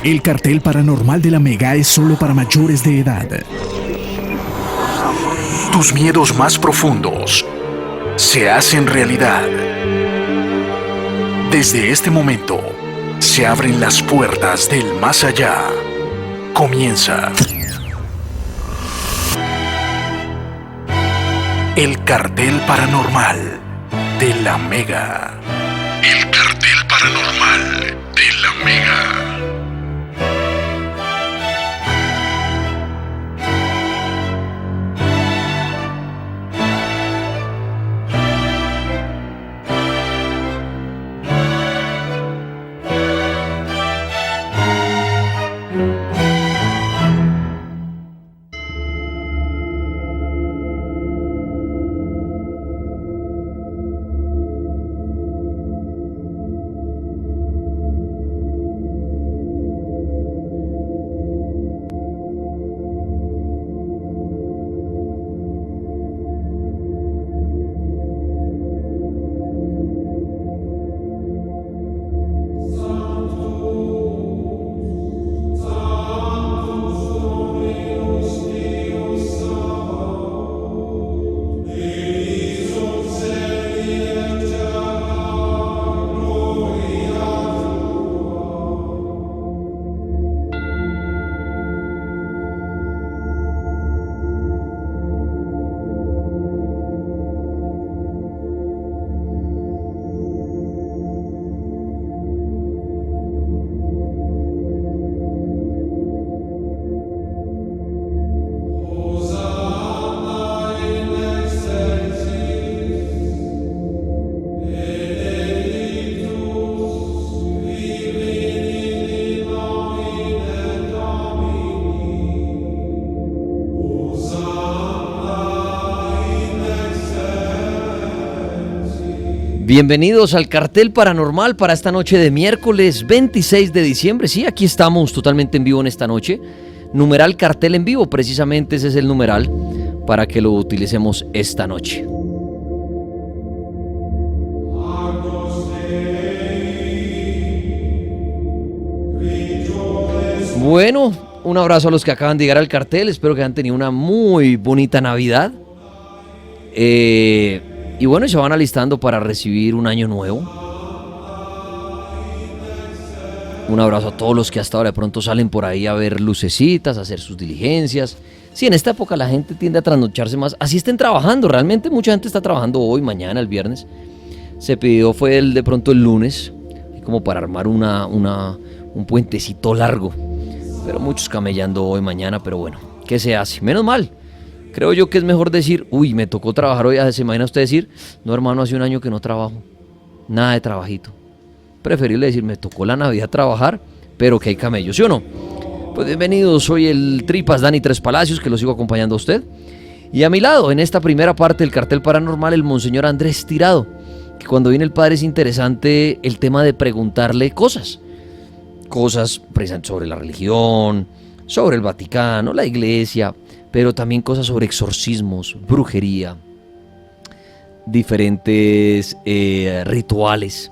El cartel paranormal de la Mega es solo para mayores de edad. Tus miedos más profundos se hacen realidad. Desde este momento, se abren las puertas del más allá. Comienza el cartel paranormal de la Mega. El cartel paranormal de la Mega. Bienvenidos al cartel paranormal para esta noche de miércoles 26 de diciembre. Sí, aquí estamos totalmente en vivo en esta noche. Numeral cartel en vivo, precisamente ese es el numeral para que lo utilicemos esta noche. Bueno, un abrazo a los que acaban de llegar al cartel. Espero que hayan tenido una muy bonita Navidad. Y bueno, se van alistando para recibir un año nuevo. Un abrazo a todos los que hasta ahora de pronto salen por ahí a ver lucecitas, a hacer sus diligencias. Sí, en esta época la gente tiende a trasnocharse más. Así estén trabajando, realmente mucha gente está trabajando hoy, mañana, el viernes. Se pidió fue de pronto el lunes, como para armar un puentecito largo. Pero muchos camellando hoy, mañana, pero bueno, ¿qué se hace? Menos mal. Creo yo que es mejor decir, uy, me tocó trabajar hoy. ¿Se imagina usted decir, no hermano, hace un año que no trabajo? Nada de trabajito. Preferible decir, me tocó la Navidad trabajar, pero que hay camellos, ¿sí o no? Pues bienvenidos, soy el Tripas Dani Tres Palacios, que lo sigo acompañando a usted. Y a mi lado, en esta primera parte del cartel paranormal, el monseñor Andrés Tirado, que cuando viene el padre es interesante el tema de preguntarle cosas precisamente sobre la religión, sobre el Vaticano, la iglesia, pero también cosas sobre exorcismos, brujería, diferentes rituales,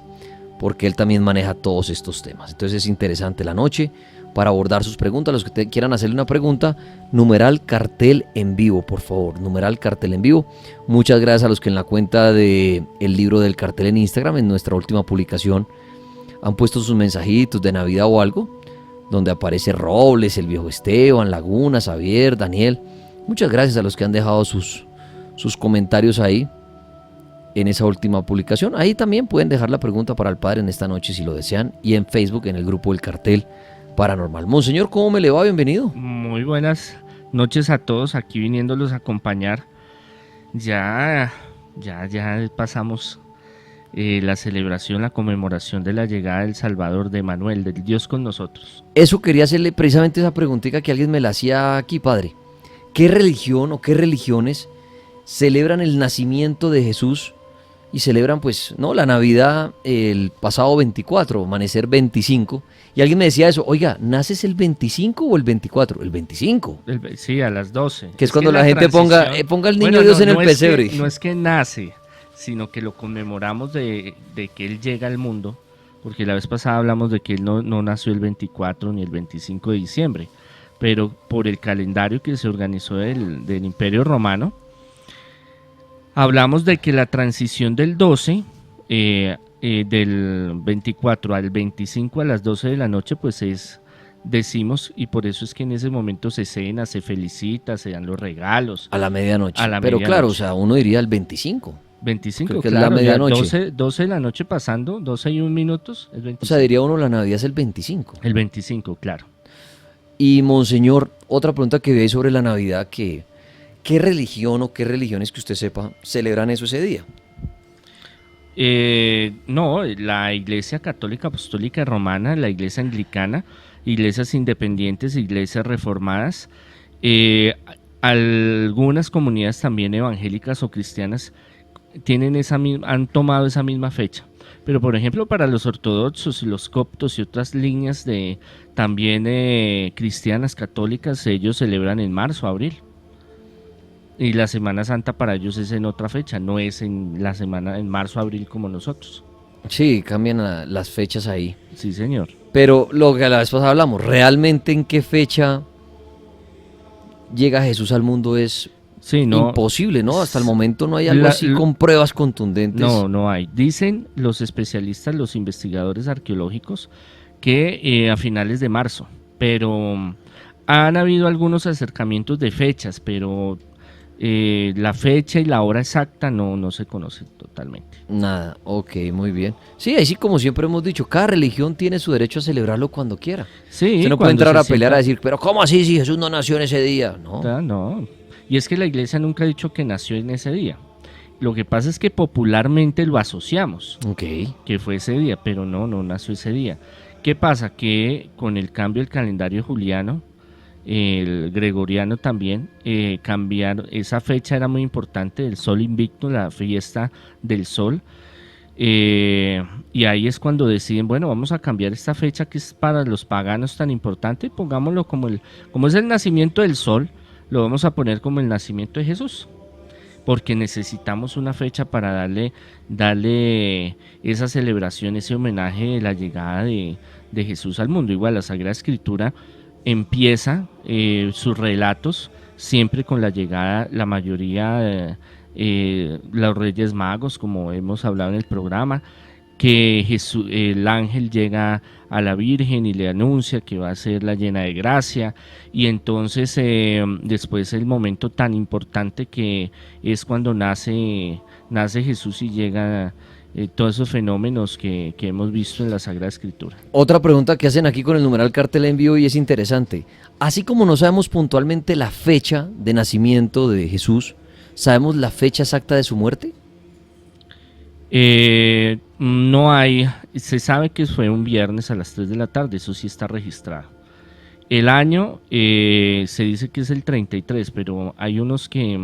porque él también maneja todos estos temas. Entonces es interesante la noche para abordar sus preguntas. Los que quieran hacerle una pregunta, numeral cartel en vivo, por favor, numeral cartel en vivo. Muchas gracias a los que en la cuenta de El Libro del Cartel en Instagram, en nuestra última publicación, han puesto sus mensajitos de Navidad o algo, donde aparece Robles, el viejo Esteban, Laguna, Xavier, Daniel. Muchas gracias a los que han dejado sus comentarios ahí en esa última publicación. Ahí también pueden dejar la pregunta para el padre en esta noche si lo desean, y en Facebook en el grupo del cartel paranormal. Monseñor, ¿cómo me le va? Bienvenido. Muy buenas noches a todos, aquí viniéndolos a acompañar. Ya pasamos la celebración, la conmemoración de la llegada del Salvador, de Manuel, del Dios con nosotros. Eso quería hacerle precisamente esa preguntita que alguien me la hacía aquí, padre. ¿Qué religión o qué religiones celebran el nacimiento de Jesús y celebran pues no la Navidad el pasado 24, amanecer 25? Y alguien me decía eso, oiga, ¿naces el 25 o el 24? El 25. Sí, a las 12. Que es cuando la gente ponga el niño Dios en el pesebre. No es que nace, sino que lo conmemoramos de que Él llega al mundo porque la vez pasada hablamos de que él no nació el 24 ni el 25 de diciembre, pero por el calendario que se organizó del Imperio Romano, hablamos de que la transición del 12, del 24 al 25 a las 12 de la noche, pues decimos, y por eso es que en ese momento se cena, se felicita, se dan los regalos. A la medianoche. A la Pero medianoche. claro, o sea, uno diría el 25. 25, Creo que claro, es la ya medianoche. 12 de la noche pasando, 12 y 1 minutos, es 25. O sea, diría uno la Navidad es el 25. El 25, claro. Y Monseñor, otra pregunta que ve sobre la Navidad, que ¿qué religión o qué religiones que usted sepa celebran eso ese día? No, la Iglesia Católica Apostólica Romana, la Iglesia Anglicana, iglesias independientes, iglesias reformadas, algunas comunidades también evangélicas o cristianas han tomado esa misma fecha. Pero por ejemplo para los ortodoxos, los coptos y otras líneas de también cristianas católicas, ellos celebran en marzo, abril. Y la Semana Santa para ellos es en otra fecha, no es en la semana en marzo, abril como nosotros. Sí, cambian las fechas ahí. Sí, señor. Pero lo que a la vez pasada hablamos, ¿realmente en qué fecha llega Jesús al mundo? Es Sí, no, imposible, ¿no? Hasta el momento no hay algo así con pruebas contundentes. No hay. Dicen los especialistas, los investigadores arqueológicos, que a finales de marzo, pero han habido algunos acercamientos de fechas, pero la fecha y la hora exacta no se conocen totalmente. Nada, ok, muy bien. Sí, ahí sí, como siempre hemos dicho, cada religión tiene su derecho a celebrarlo cuando quiera. Sí, Usted no puede cuando entrar se a pelear sienta- a decir, pero ¿cómo así si Jesús no nació en ese día? No. No. Y es que la iglesia nunca ha dicho que nació en ese día. Lo que pasa es que popularmente lo asociamos, Ok. que fue ese día, pero no nació ese día. ¿Qué pasa? Que con el cambio del calendario juliano, el gregoriano también, cambiaron, esa fecha era muy importante, el sol invicto, la fiesta del sol, y ahí es cuando deciden, bueno, vamos a cambiar esta fecha que es para los paganos tan importante, pongámoslo como es el nacimiento del sol, lo vamos a poner como el nacimiento de Jesús, porque necesitamos una fecha para darle esa celebración, ese homenaje de la llegada de Jesús al mundo. Igual la Sagrada Escritura empieza sus relatos siempre con la llegada, la mayoría los Reyes Magos, como hemos hablado en el programa, que el ángel llega a la Virgen y le anuncia que va a ser la llena de gracia, y entonces después el momento tan importante que es cuando nace Jesús y llega todos esos fenómenos que hemos visto en la Sagrada Escritura. Otra pregunta que hacen aquí con el numeral cartel en vivo y es interesante. Así como no sabemos puntualmente la fecha de nacimiento de Jesús, ¿sabemos la fecha exacta de su muerte? No hay, se sabe que fue un viernes a las 3 de la tarde, eso sí está registrado. El año se dice que es el 33, pero hay unos que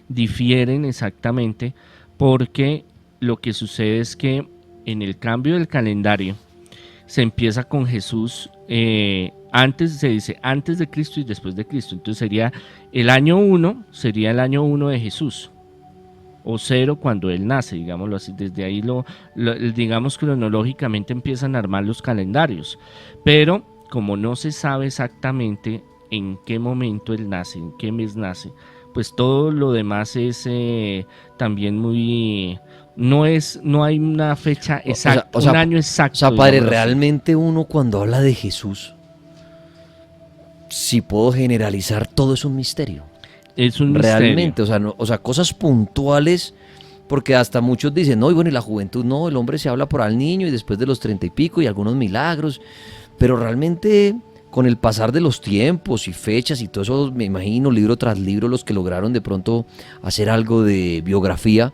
difieren exactamente, porque lo que sucede es que en el cambio del calendario se empieza con Jesús, antes se dice antes de Cristo y después de Cristo, entonces sería el año 1, sería el año 1 de Jesús, o 0 cuando él nace, digámoslo así. Desde ahí digamos cronológicamente empiezan a armar los calendarios, pero como no se sabe exactamente en qué momento él nace, en qué mes nace, pues todo lo demás es también muy... No hay una fecha exacta, un año exacto. O sea, padre, digámoslo así. realmente uno cuando habla de Jesús, si puedo generalizar, todo es un misterio. Es un Realmente, misterio. o sea, cosas puntuales, porque hasta muchos dicen, no, y bueno, y la juventud, no, el hombre se habla por al niño y después de los 30 y pico y algunos milagros, pero realmente con el pasar de los tiempos y fechas y todo eso, me imagino, libro tras libro, los que lograron de pronto hacer algo de biografía,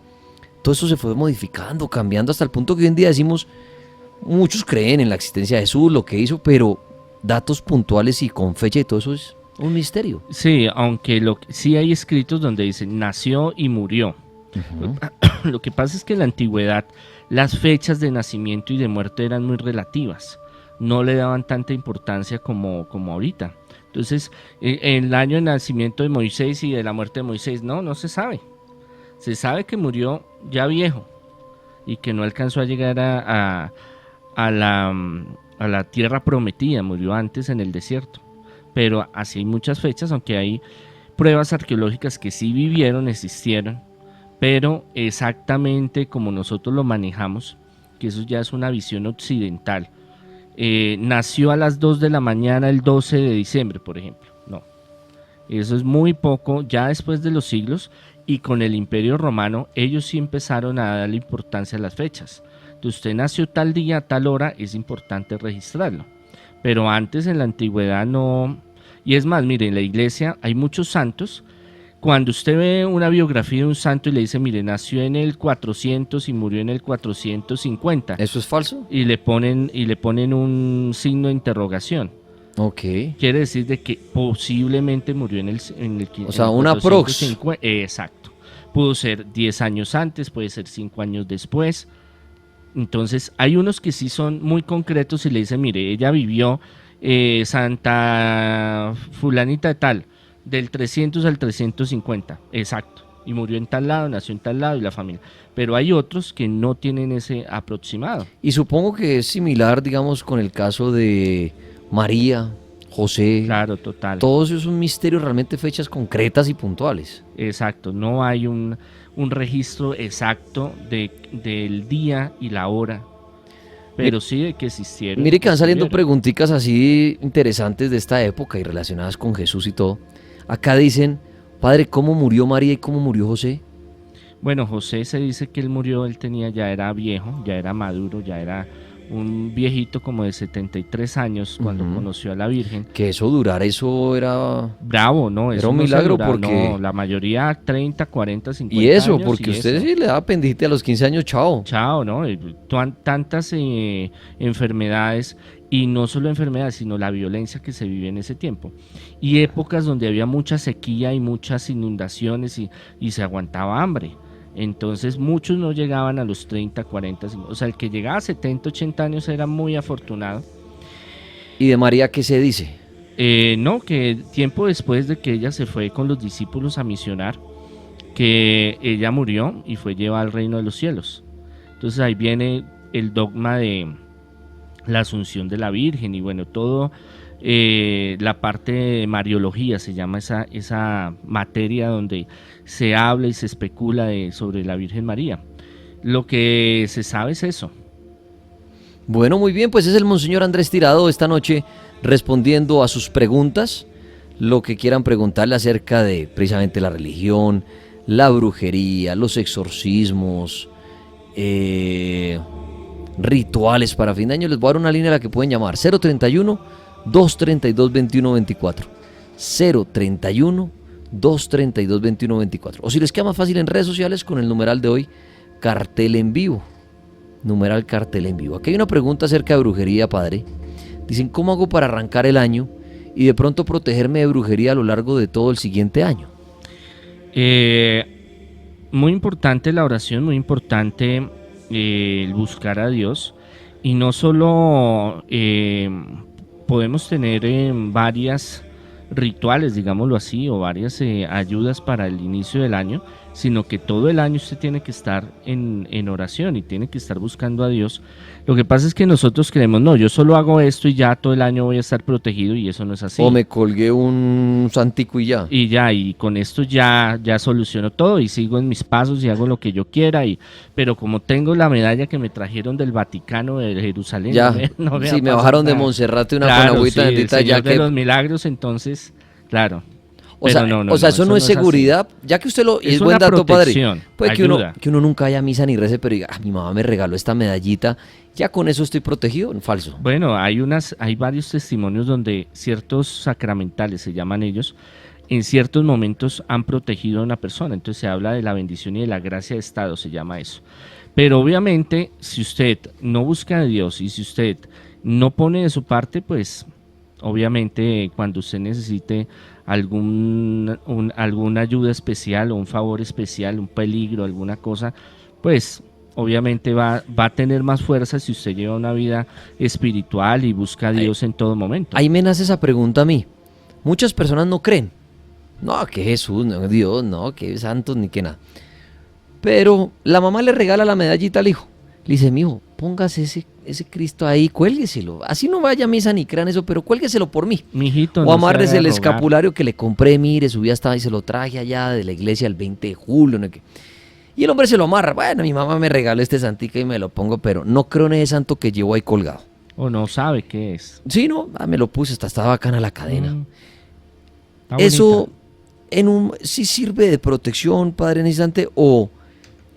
todo eso se fue modificando, cambiando, hasta el punto que hoy en día decimos, muchos creen en la existencia de Jesús, lo que hizo, pero datos puntuales y con fecha y todo eso es un misterio. Sí, aunque sí hay escritos donde dicen nació y murió. Lo que pasa es que en la antigüedad las fechas de nacimiento y de muerte eran muy relativas, no le daban tanta importancia como ahorita. Entonces, el año de nacimiento de Moisés y de la muerte de Moisés, no se sabe. Se sabe que murió ya viejo y que no alcanzó a llegar a a la tierra prometida, murió antes en el desierto. Pero así hay muchas fechas, aunque hay pruebas arqueológicas que sí vivieron, existieron, pero exactamente como nosotros lo manejamos, que eso ya es una visión occidental. Nació a las 2 de la mañana el 12 de diciembre, por ejemplo. No, eso es muy poco, ya después de los siglos, y con el Imperio Romano, ellos sí empezaron a darle importancia a las fechas. Entonces, usted nació tal día, tal hora, es importante registrarlo. Pero antes en la antigüedad no. Y es más, mire, en la iglesia hay muchos santos. Cuando usted ve una biografía de un santo y le dice, mire, nació en el 400 y murió en el 450. ¿Eso es falso? Y le ponen un signo de interrogación. Ok. Quiere decir de que posiblemente murió en el O sea, una prox. Exacto. Pudo ser 10 años antes, puede ser 5 años después. Entonces, hay unos que sí son muy concretos y le dicen, mire, ella vivió Santa Fulanita de tal, del 300 al 350, exacto. Y murió en tal lado, nació en tal lado y la familia. Pero hay otros que no tienen ese aproximado. Y supongo que es similar, digamos, con el caso de María, José. Claro, total. Todos esos son misterios, realmente fechas concretas y puntuales. Exacto, no hay un registro exacto del día y la hora, pero sí de que existieron. Mire que van saliendo preguntitas así interesantes de esta época y relacionadas con Jesús y todo. Acá dicen, padre, ¿cómo murió María y cómo murió José? Bueno, José se dice que él murió, ya era viejo, ya era maduro, ya era un viejito como de 73 años cuando conoció a la Virgen. Que eso durara, eso era... Bravo, ¿no? Era un milagro porque... No, la mayoría 30, 40, 50 años. Y eso, años, porque usted sí le daba apendicitis a los 15 años, chao. Chao, ¿no? Tantas enfermedades, y no solo enfermedades, sino la violencia que se vive en ese tiempo. Y épocas donde había mucha sequía y muchas inundaciones y se aguantaba hambre. Entonces muchos no llegaban a los 30, 40, 50, o sea, el que llegaba a 70, 80 años era muy afortunado. ¿Y de María qué se dice? No, que tiempo después de que ella se fue con los discípulos a misionar, que ella murió y fue llevada al reino de los cielos. Entonces ahí viene el dogma de la asunción de la Virgen y bueno, todo la parte de Mariología se llama esa materia donde se habla y se especula sobre la Virgen María. Lo que se sabe es eso. Bueno, muy bien, pues es el Monseñor Andrés Tirado esta noche respondiendo a sus preguntas, lo que quieran preguntarle acerca de precisamente la religión, la brujería, los exorcismos, rituales para fin de año. Les voy a dar una línea a la que pueden llamar 031-232-2124 031-232-2124 o si les queda más fácil en redes sociales con el numeral de hoy, cartel en vivo. Numeral cartel en vivo. Aquí hay una pregunta acerca de brujería, padre. Dicen, ¿cómo hago para arrancar el año y de pronto protegerme de brujería a lo largo de todo el siguiente año? Muy importante la oración, muy importante el buscar a Dios. Y no solo podemos tener varias rituales, digámoslo así, o varias ayudas para el inicio del año, sino que todo el año usted tiene que estar en oración y tiene que estar buscando a Dios. Lo que pasa es que nosotros creemos, no, yo solo hago esto y ya todo el año voy a estar protegido, y eso no es así. O me colgué un santico y ya. Y con esto ya soluciono todo y sigo en mis pasos y hago lo que yo quiera, pero como tengo la medalla que me trajeron del Vaticano, de Jerusalén, ya, no sí, me bajaron de Monserrate una con agüita bendita, ya de los milagros, entonces, claro. O sea, eso no es seguridad, ya que usted y es buen dato, padre. Puede que uno nunca vaya a misa ni rece, pero diga, mi mamá me regaló esta medallita, ya con eso estoy protegido. Falso. Bueno, hay varios testimonios donde ciertos sacramentales, se llaman ellos, en ciertos momentos han protegido a una persona. Entonces se habla de la bendición y de la gracia de Estado, se llama eso. Pero obviamente, si usted no busca a Dios y si usted no pone de su parte, pues obviamente cuando usted necesite alguna ayuda especial o un favor especial, un peligro, alguna cosa, pues obviamente va a tener más fuerza si usted lleva una vida espiritual y busca a Dios en todo momento. Ahí me nace esa pregunta a mí. Muchas personas no creen. No, que Jesús, no, Dios, no, que santos, ni que nada. Pero la mamá le regala la medallita al hijo. le dice, mijo, póngase ese Cristo ahí, cuélgueselo. Así no vaya a misa ni crean eso, pero cuélgueselo por mí. Mijito, O no se amárrese haga el rogar. escapulario que le compré, mire, subí hasta y se lo traje allá de la iglesia el 20 de julio. ¿No? Y el hombre se lo amarra. Bueno, mi mamá me regaló este santica y me lo pongo, pero no creo en ese santo que llevo ahí colgado. O no sabe qué es. Sí, no, me lo puse, hasta estaba bacana la cadena. Está Eso bonita. sí sirve de protección, Padre Necesitante, o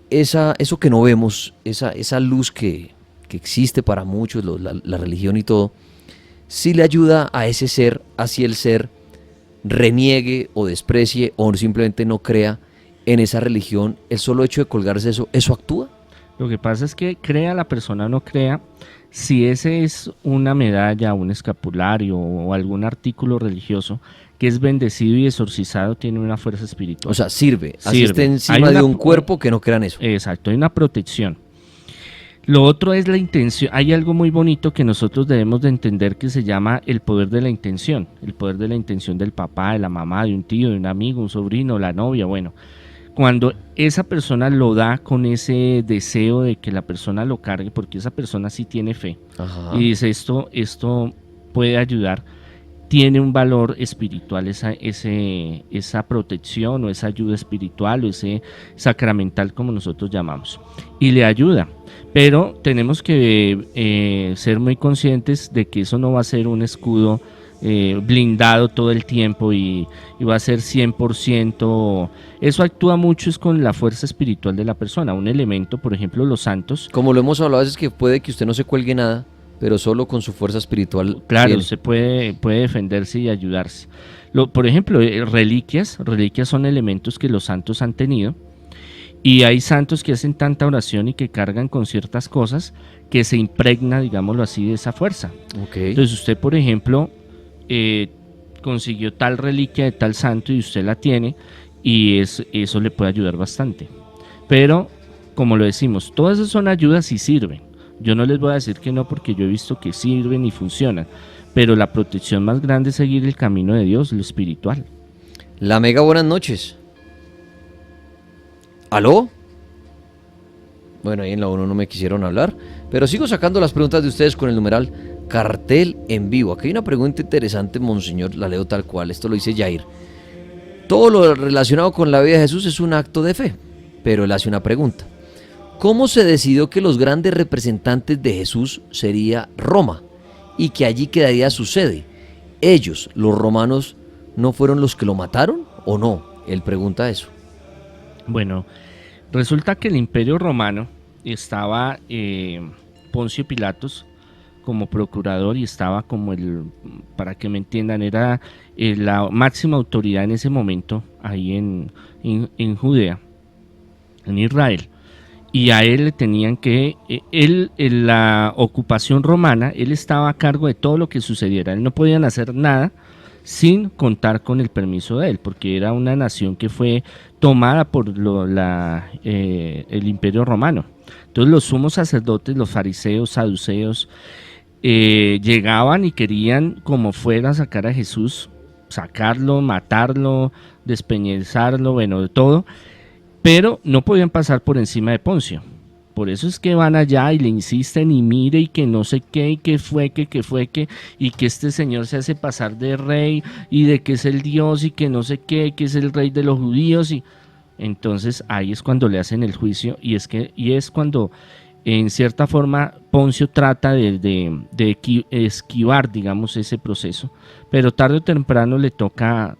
eso que no vemos, esa luz que existe para muchos, la religión y todo, sí le ayuda a ese ser, así el ser reniegue o desprecie o simplemente no crea en esa religión, el solo hecho de colgarse eso actúa. Lo que pasa es que crea la persona o no crea, si ese es una medalla, un escapulario o algún artículo religioso que es bendecido y exorcizado, tiene una fuerza espiritual. O sea, sirve, así Sirve. esté Hay encima una- de un cuerpo que no crean eso. Exacto, hay una protección. Lo otro es la intención. Hay algo muy bonito que nosotros debemos de entender que se llama el poder de la intención. El poder de la intención del papá, de la mamá, de un tío, de un amigo, un sobrino, la novia, bueno. Cuando esa persona lo da con ese deseo de que la persona lo cargue, porque esa persona sí tiene fe Ajá. y dice esto puede ayudar, tiene un valor espiritual esa protección o esa ayuda espiritual o ese sacramental como nosotros llamamos, y le ayuda. Pero tenemos que ser muy conscientes de que eso no va a ser un escudo blindado todo el tiempo y va a ser 100%. Eso actúa mucho es con la fuerza espiritual de la persona. Un elemento, por ejemplo, los santos. Como lo hemos hablado a veces, que puede que usted no se cuelgue nada, pero solo con su fuerza espiritual. Claro, tiene. se puede defenderse y ayudarse. Por ejemplo, reliquias son elementos que los santos han tenido. Y hay santos que hacen tanta oración y que cargan con ciertas cosas que se impregna, digámoslo así, de esa fuerza. Ok. Entonces usted, por ejemplo, consiguió tal reliquia de tal santo y usted la tiene y eso le puede ayudar bastante. Pero, como lo decimos, todas esas son ayudas y sirven. Yo no les voy a decir que no, porque yo he visto que sirven y funcionan. Pero la protección más grande es seguir el camino de Dios, lo espiritual. La Mega, buenas noches. ¿Aló? Bueno, ahí en la 1 no me quisieron hablar, pero sigo sacando las preguntas de ustedes con el numeral cartel en vivo. Aquí hay una pregunta interesante, monseñor, la leo tal cual, esto lo dice Jair. Todo lo relacionado con la vida de Jesús es un acto de fe, pero él hace una pregunta. ¿Cómo se decidió que los grandes representantes de Jesús sería Roma y que allí quedaría su sede? ¿Ellos, los romanos, no fueron los que lo mataron o no? Él pregunta eso. Bueno, resulta que el Imperio Romano estaba Poncio Pilatos como procurador y estaba como para que me entiendan, era la máxima autoridad en ese momento ahí en Judea, en Israel. Y a él le tenían que, en la ocupación romana, él estaba a cargo de todo lo que sucediera. Él no podían hacer nada sin contar con el permiso de él, porque era una nación que fue tomada por el Imperio Romano. Entonces los sumos sacerdotes, los fariseos, saduceos, llegaban y querían como fuera sacar a Jesús, sacarlo, matarlo, despeñezarlo, bueno, de todo, pero no podían pasar por encima de Poncio. Por eso es que van allá y le insisten y mire y que no sé qué y que fue que y que este señor se hace pasar de rey y de que es el Dios y que no sé qué, que es el rey de los judíos. Y entonces ahí es cuando le hacen el juicio y es cuando en cierta forma Poncio trata de esquivar, digamos, ese proceso, pero tarde o temprano le toca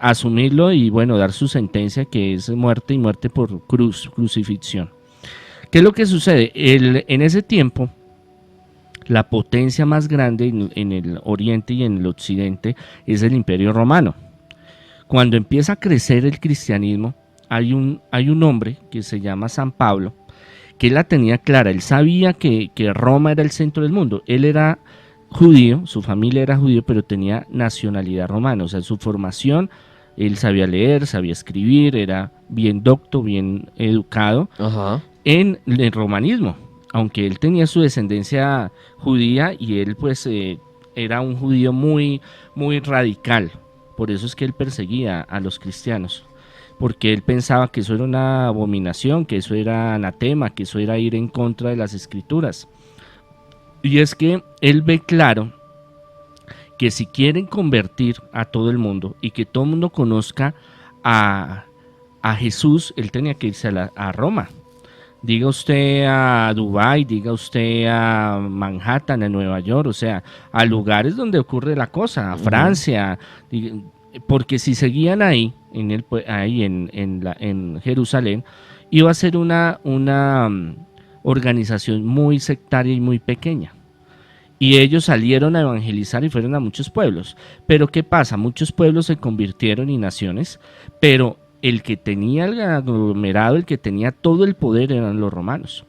asumirlo y bueno, dar su sentencia, que es muerte, y muerte por crucifixión. ¿Qué es lo que sucede? En ese tiempo, la potencia más grande en el oriente y en el occidente es el Imperio Romano. Cuando empieza a crecer el cristianismo, hay un hombre que se llama San Pablo, que él la tenía clara. Él sabía que Roma era el centro del mundo. Él era judío, su familia era judío, pero tenía nacionalidad romana. O sea, su formación, él sabía leer, sabía escribir, era bien docto, bien educado. Ajá. En el romanismo, aunque él tenía su descendencia judía y él pues era un judío muy, muy radical. Por eso es que él perseguía a los cristianos. porque él pensaba que eso era una abominación, que eso era anatema, que eso era ir en contra de las escrituras. Y es que él ve claro que si quieren convertir a todo el mundo y que todo el mundo conozca a Jesús, él tenía que irse a Roma. Diga usted a Dubái, diga usted a Manhattan, a Nueva York, o sea, a lugares donde ocurre la cosa, a Francia, porque si seguían ahí, en Jerusalén, iba a ser una organización muy sectaria y muy pequeña. Y ellos salieron a evangelizar y fueron a muchos pueblos. Pero ¿qué pasa? Muchos pueblos se convirtieron en naciones, pero el que tenía el aglomerado, el que tenía todo el poder eran los romanos.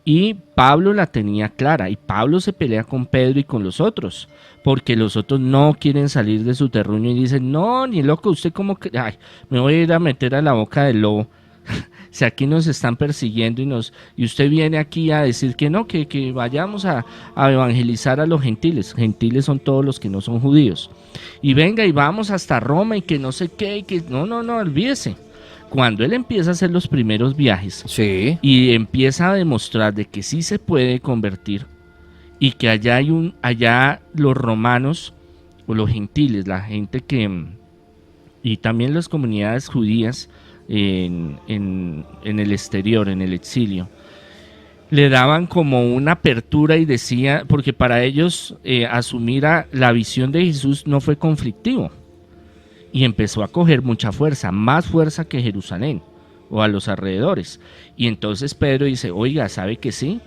Y Pablo la tenía clara, y Pablo se pelea con Pedro y con los otros, porque los otros no quieren salir de su terruño y dicen, no, ni loco, usted como que, ay, me voy a ir a meter a la boca del lobo. Si aquí nos están persiguiendo y usted viene aquí a decir que no, que vayamos a evangelizar a los gentiles. Gentiles son todos los que no son judíos. Y venga y vamos hasta Roma y que no sé qué, y que no, olvídese. Cuando él empieza a hacer los primeros viajes, Sí. y empieza a demostrar de que sí se puede convertir y que allá los romanos o los gentiles, la gente y también las comunidades judías en el exterior, en el exilio, le daban como una apertura y decía, porque para ellos asumir la visión de Jesús no fue conflictivo, y empezó a coger mucha fuerza, más fuerza que Jerusalén o a los alrededores. Y entonces Pedro dice, oiga, ¿sabe que sí?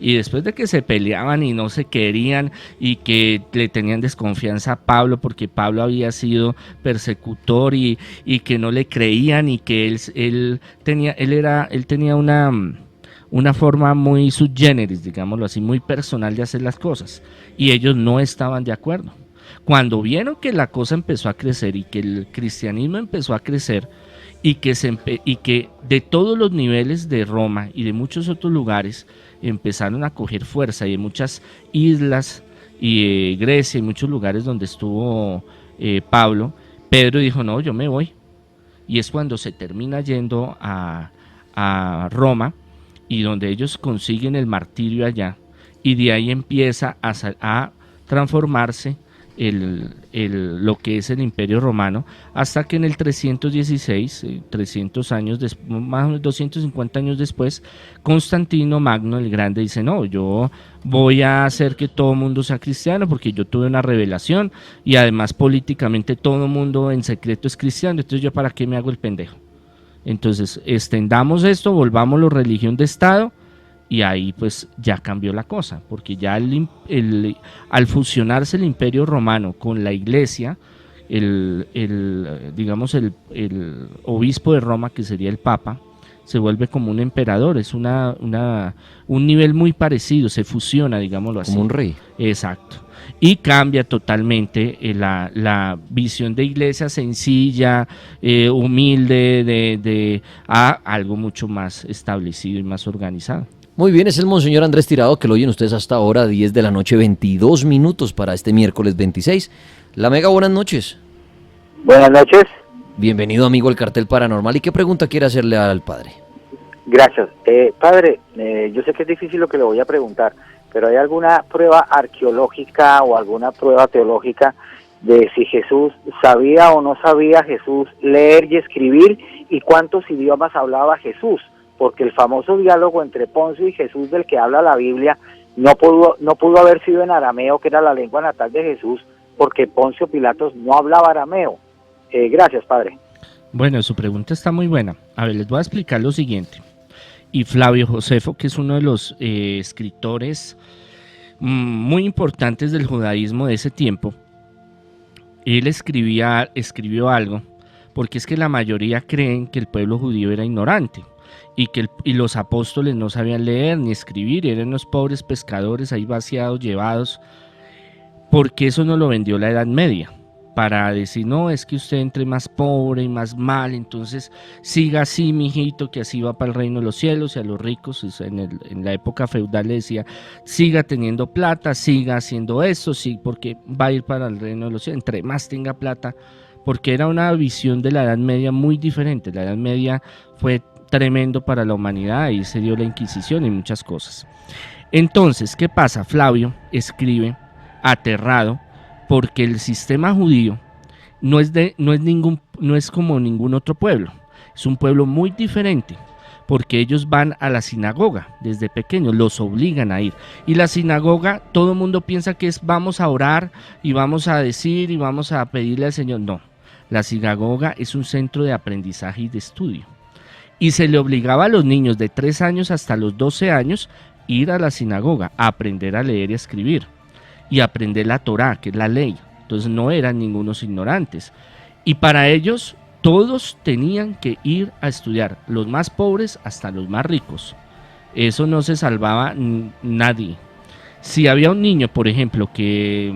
Y después de que se peleaban y no se querían y que le tenían desconfianza a Pablo porque Pablo había sido persecutor y que no le creían y que él tenía una forma muy subgéneris, digámoslo así, muy personal de hacer las cosas, y ellos no estaban de acuerdo. Cuando vieron que la cosa empezó a crecer y que el cristianismo empezó a crecer y que de todos los niveles de Roma y de muchos otros lugares empezaron a coger fuerza, y de muchas islas y Grecia y muchos lugares donde estuvo Pablo, Pedro dijo, no, yo me voy. Y es cuando se termina yendo a Roma, y donde ellos consiguen el martirio allá, y de ahí empieza a transformarse lo que es el Imperio Romano, hasta que en el 316, 300 años más o menos 250 años después, Constantino Magno el Grande dice, no, yo voy a hacer que todo el mundo sea cristiano porque yo tuve una revelación, y además políticamente todo el mundo en secreto es cristiano, entonces yo para qué me hago el pendejo. Entonces extendamos esto, volvámoslo religión de Estado. Y ahí pues ya cambió la cosa, porque ya al fusionarse el Imperio Romano con la Iglesia, digamos el obispo de Roma, que sería el Papa, se vuelve como un emperador, es un nivel muy parecido, se fusiona, digámoslo así. Como un rey. Exacto. Y cambia totalmente la visión de iglesia sencilla, humilde, a algo mucho más establecido y más organizado. Muy bien, es el Monseñor Andrés Tirado, que lo oyen ustedes hasta ahora, 10 de la noche, 22 minutos para este miércoles 26. La Mega, buenas noches. Buenas noches. Bienvenido, amigo, al Cartel Paranormal. ¿Y qué pregunta quiere hacerle al padre? Gracias. Padre, yo sé que es difícil lo que le voy a preguntar, pero ¿hay alguna prueba arqueológica o alguna prueba teológica de si Jesús sabía o no sabía Jesús leer y escribir, y cuántos idiomas hablaba Jesús? Porque el famoso diálogo entre Poncio y Jesús del que habla la Biblia no pudo haber sido en arameo, que era la lengua natal de Jesús, porque Poncio Pilatos no hablaba arameo. Gracias, padre. Bueno, su pregunta está muy buena. A ver, les voy a explicar lo siguiente. Y Flavio Josefo, que es uno de los escritores muy importantes del judaísmo de ese tiempo, él escribió algo, porque es que la mayoría creen que el pueblo judío era ignorante, y los apóstoles no sabían leer ni escribir, eran los pobres pescadores ahí vaciados, llevados, porque eso no lo vendió la Edad Media, para decir, no, es que usted entre más pobre y más mal, entonces siga así, mijito, que así va para el reino de los cielos, y a los ricos, en la época feudal le decía, siga teniendo plata, siga haciendo eso, sí, porque va a ir para el reino de los cielos, entre más tenga plata, porque era una visión de la Edad Media muy diferente. La Edad Media fue tremendo para la humanidad, ahí se dio la Inquisición y muchas cosas. Entonces, ¿qué pasa? Flavio escribe aterrado porque el sistema judío no es como ningún otro pueblo, es un pueblo muy diferente, porque ellos van a la sinagoga desde pequeños, los obligan a ir. Y la sinagoga, todo el mundo piensa que es vamos a orar y vamos a decir y vamos a pedirle al Señor. No, la sinagoga es un centro de aprendizaje y de estudio. Y se le obligaba a los niños de 3 años hasta los 12 años ir a la sinagoga, a aprender a leer y a escribir. Y aprender la Torá, que es la ley. Entonces no eran ningunos ignorantes. Y para ellos todos tenían que ir a estudiar, los más pobres hasta los más ricos. Eso no se salvaba nadie. Si había un niño, por ejemplo, que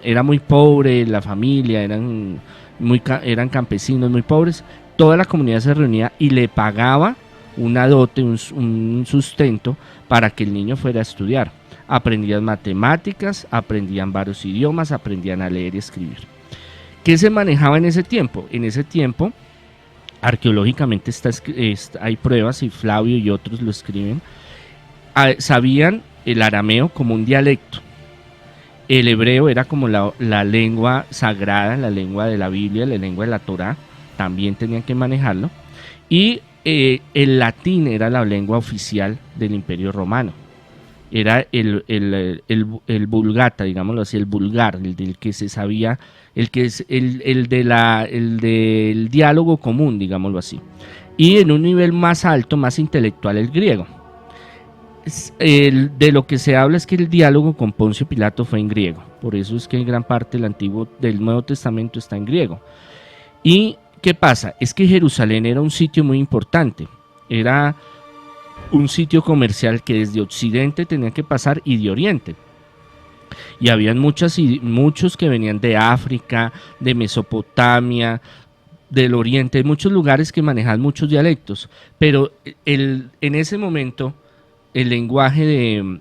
era muy pobre, la familia, eran campesinos muy pobres, toda la comunidad se reunía y le pagaba una dote, un sustento para que el niño fuera a estudiar. Aprendían matemáticas, aprendían varios idiomas, aprendían a leer y escribir. ¿Qué se manejaba en ese tiempo? En ese tiempo, arqueológicamente hay pruebas, y Flavio y otros lo escriben, sabían el arameo como un dialecto. El hebreo era como la lengua sagrada, la lengua de la Biblia, la lengua de la Torá, también tenían que manejarlo. Y el latín era la lengua oficial del Imperio Romano. Era el vulgata, digámoslo así, el vulgar, el del que se sabía, el del diálogo común, digámoslo así. Y en un nivel más alto, más intelectual, el griego. De lo que se habla es que el diálogo con Poncio Pilato fue en griego. Por eso es que gran parte del Nuevo Testamento está en griego. ¿Y qué pasa? Es que Jerusalén era un sitio muy importante. Era un sitio comercial que desde Occidente tenía que pasar y de Oriente. Y habían muchos que venían de África, de Mesopotamia, del Oriente, muchos lugares que manejaban muchos dialectos. Pero en ese momento el lenguaje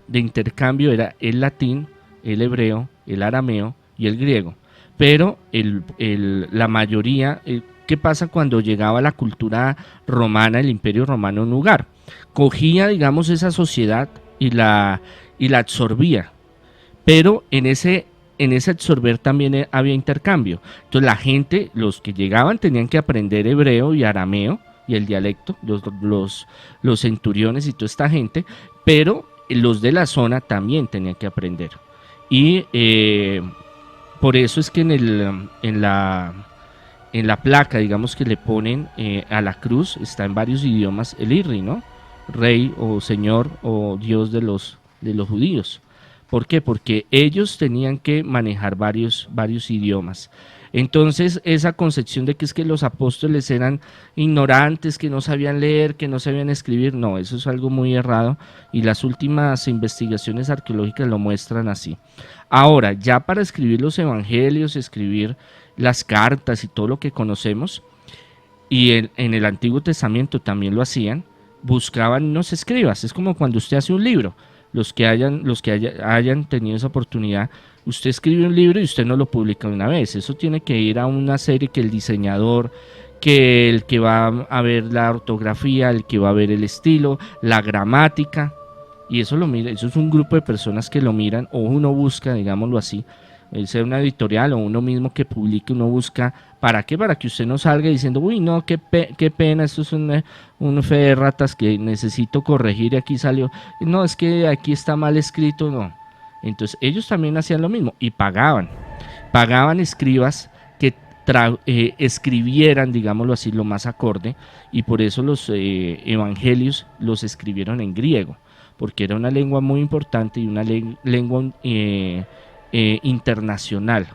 de intercambio era el latín, el hebreo, el arameo y el griego. Pero la mayoría, ¿qué pasa cuando llegaba la cultura romana, el Imperio Romano a un lugar? Cogía, digamos, esa sociedad y la absorbía, pero en ese absorber también había intercambio. Entonces la gente, los que llegaban tenían que aprender hebreo y arameo y el dialecto, los centuriones y toda esta gente, pero los de la zona también tenían que aprender. Y por eso es que en la placa, digamos, que le ponen a la cruz, está en varios idiomas el IRRI, ¿no? Rey o Señor o Dios de los judíos. ¿Por qué? Porque ellos tenían que manejar varios idiomas. Entonces, esa concepción de que es que los apóstoles eran ignorantes, que no sabían leer, que no sabían escribir, no, eso es algo muy errado, y las últimas investigaciones arqueológicas lo muestran así. Ahora, ya para escribir los evangelios, escribir las cartas y todo lo que conocemos, y en el Antiguo Testamento también lo hacían, buscaban unos escribas. Es como cuando usted hace un libro. Los que hayan tenido esa oportunidad, usted escribe un libro y usted no lo publica de una vez. Eso tiene que ir a una serie que el diseñador, que el que va a ver la ortografía, el que va a ver el estilo, la gramática, y eso lo mira. Eso es un grupo de personas que lo miran, o uno busca, digámoslo así, sea una editorial o uno mismo que publique, uno busca, ¿para qué? Para que usted no salga diciendo, uy, no, qué pena, esto es un fe de ratas que necesito corregir y aquí salió, no, es que aquí está mal escrito, no. Entonces ellos también hacían lo mismo y pagaban escribas que escribieran, digámoslo así, lo más acorde, y por eso los evangelios los escribieron en griego, porque era una lengua muy importante y una lengua internacional,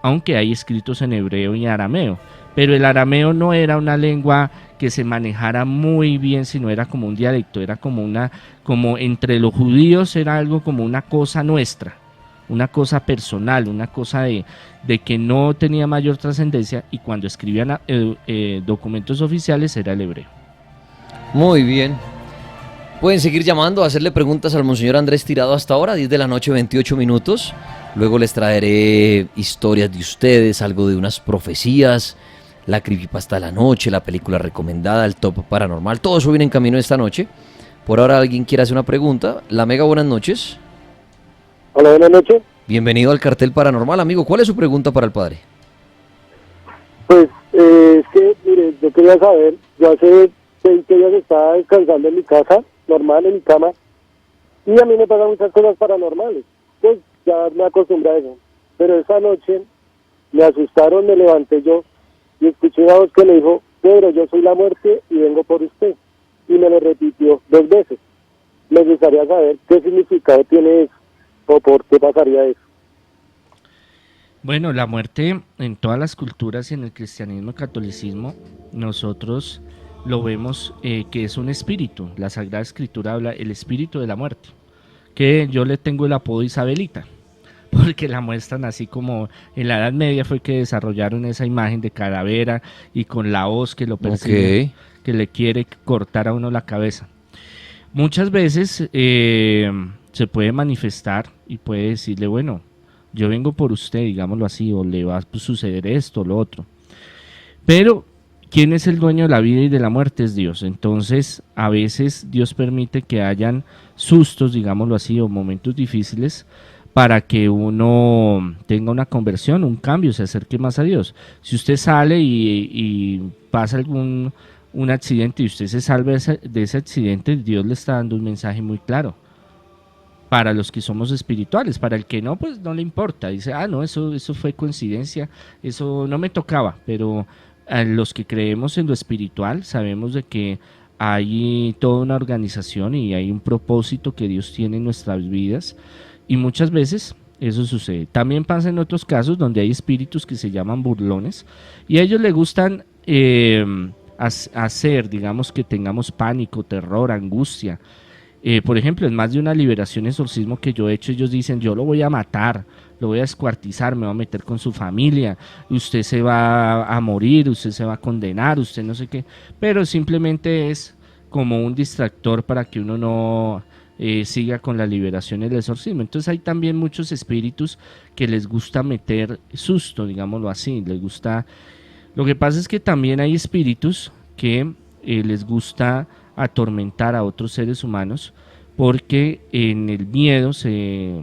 aunque hay escritos en hebreo y arameo, pero el arameo no era una lengua que se manejara muy bien, sino era como un dialecto, era como entre los judíos, era algo como una cosa nuestra, una cosa personal, una cosa de que no tenía mayor trascendencia, y cuando escribían documentos oficiales era el hebreo. Muy bien. Pueden seguir llamando, a hacerle preguntas al Monseñor Andrés Tirado hasta ahora, 10 de la noche, 28 minutos. Luego les traeré historias de ustedes, algo de unas profecías, la creepypasta de la noche, la película recomendada, el top paranormal. Todo eso viene en camino esta noche. Por ahora alguien quiere hacer una pregunta. La Mega, buenas noches. Hola, buenas noches. Bienvenido al Cartel Paranormal, amigo. ¿Cuál es su pregunta para el padre? Pues es que, mire, yo quería saber, yo hace 20 días estaba descansando en mi casa, normal, en mi cama, y a mí me pasan muchas cosas paranormales. Pues ya me acostumbré a eso. Pero esa noche me asustaron, me levanté yo y escuché una voz que me dijo: Pedro, yo soy la muerte y vengo por usted. Y me lo repitió 2 veces. Me gustaría saber qué significado tiene eso o por qué pasaría eso. Bueno, la muerte en todas las culturas y en el cristianismo y catolicismo, nosotros lo vemos que es un espíritu. La Sagrada Escritura habla el espíritu de la muerte, que yo le tengo el apodo Isabelita, porque la muestran así como en la Edad Media fue que desarrollaron esa imagen de calavera y con la hoz que lo persigue, que le quiere cortar a uno la cabeza. Muchas veces se puede manifestar y puede decirle, bueno, yo vengo por usted, digámoslo así, o le va a suceder esto o lo otro. Pero, ¿quién es el dueño de la vida y de la muerte? Es Dios. Entonces, a veces Dios permite que hayan sustos, digámoslo así, o momentos difíciles para que uno tenga una conversión, un cambio, se acerque más a Dios. Si usted sale y pasa un accidente y usted se salva de ese accidente, Dios le está dando un mensaje muy claro. Para los que somos espirituales, para el que no, pues no le importa, dice, no, eso fue coincidencia, eso no me tocaba, pero a los que creemos en lo espiritual sabemos de que hay toda una organización y hay un propósito que Dios tiene en nuestras vidas y muchas veces eso sucede. También pasa en otros casos donde hay espíritus que se llaman burlones y a ellos les gustan hacer, digamos, que tengamos pánico, terror, angustia. Por ejemplo, en más de una liberación, exorcismo que yo he hecho, ellos dicen, yo lo voy a matar, lo voy a descuartizar, me voy a meter con su familia, usted se va a morir, usted se va a condenar, usted no sé qué, pero simplemente es como un distractor para que uno no siga con la liberación y el exorcismo. Entonces hay también muchos espíritus que les gusta meter susto, digámoslo así, les gusta. Lo que pasa es que también hay espíritus que les gusta atormentar a otros seres humanos porque en el miedo se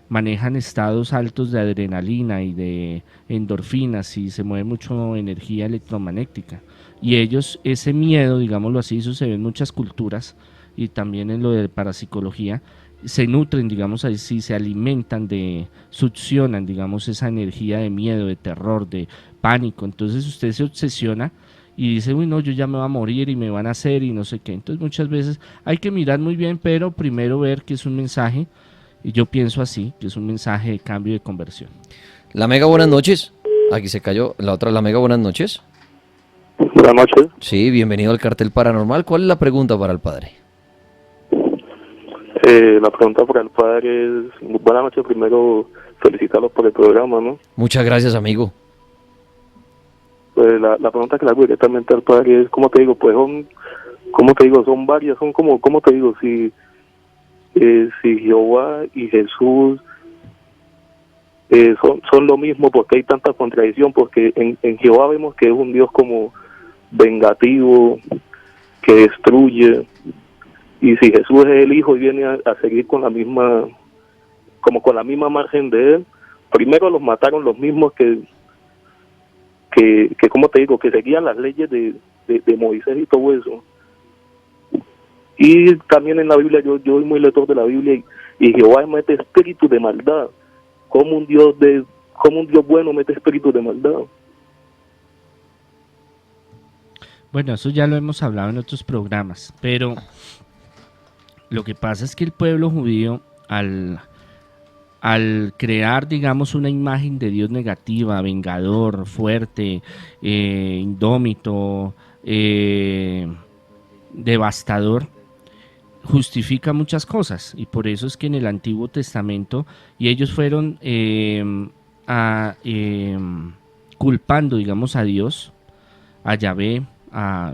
manejan estados altos de adrenalina y de endorfinas y se mueve mucho energía electromagnética y ellos ese miedo, digámoslo así, eso se ve en muchas culturas y también en lo de parapsicología, se nutren, digamos así, se alimentan succionan, digamos, esa energía de miedo, de terror, de pánico. Entonces usted se obsesiona y dice, uy, no, yo ya me voy a morir y me van a hacer y no sé qué. Entonces muchas veces hay que mirar muy bien, pero primero ver que es un mensaje, y yo pienso así, que es un mensaje de cambio y de conversión. La Mega, buenas noches. Aquí se cayó la otra, la Mega, buenas noches. Buenas noches. Sí, bienvenido al Cartel Paranormal. ¿Cuál es la pregunta para el padre? La pregunta para el padre es, buenas noches, primero felicitarlos por el programa, ¿no? Muchas gracias, amigo. Pues la pregunta que le hago directamente al padre es, ¿cómo te digo? Pues son varias, son como, ¿cómo te digo? Si Jehová y Jesús son lo mismo, porque hay tanta contradicción, porque en Jehová vemos que es un Dios como vengativo, que destruye, y si Jesús es el Hijo y viene a seguir con la misma margen de él, primero los mataron los mismos que como te digo, que seguían las leyes de Moisés y todo eso. Y también en la Biblia, yo soy muy lector de la Biblia, y Jehová mete espíritu de maldad. Como un Dios bueno mete espíritu de maldad. Bueno, eso ya lo hemos hablado en otros programas, pero lo que pasa es que el pueblo judío, al crear, digamos, una imagen de Dios negativa, vengador, fuerte, indómito, devastador, justifica muchas cosas, y por eso es que en el Antiguo Testamento, y ellos fueron culpando, digamos, a Dios, a Yahvé, a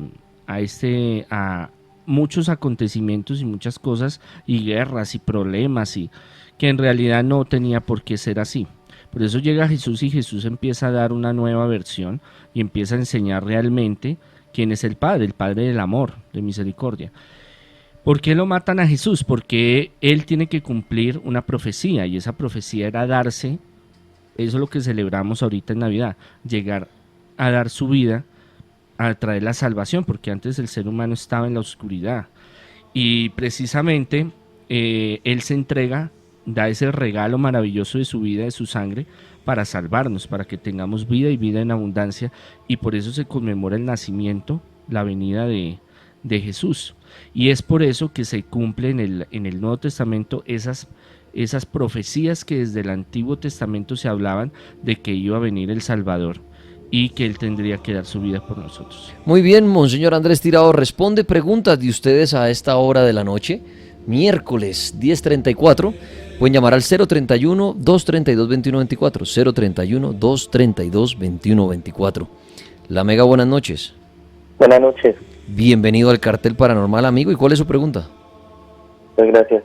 muchos acontecimientos y muchas cosas, y guerras y problemas, y que en realidad no tenía por qué ser así. Por eso llega Jesús y Jesús empieza a dar una nueva versión y empieza a enseñar realmente quién es el Padre del amor, de misericordia. ¿Por qué lo matan a Jesús? Porque él tiene que cumplir una profecía, y esa profecía era darse, eso es lo que celebramos ahorita en Navidad, llegar a dar su vida, a traer la salvación, porque antes el ser humano estaba en la oscuridad. Y precisamente él se entrega, da ese regalo maravilloso de su vida, de su sangre, para salvarnos, para que tengamos vida y vida en abundancia, y por eso se conmemora el nacimiento, la venida de Jesús. Y es por eso que se cumple en el Nuevo Testamento esas profecías que desde el Antiguo Testamento se hablaban de que iba a venir el Salvador y que él tendría que dar su vida por nosotros. Muy bien, Monseñor Andrés Tirado, responde preguntas de ustedes a esta hora de la noche, miércoles 10:34. Pueden llamar al 031-232-2124, 031-232-2124. La Mega, buenas noches. Buenas noches. Bienvenido al Cartel Paranormal, amigo. ¿Y cuál es su pregunta? Muchas gracias.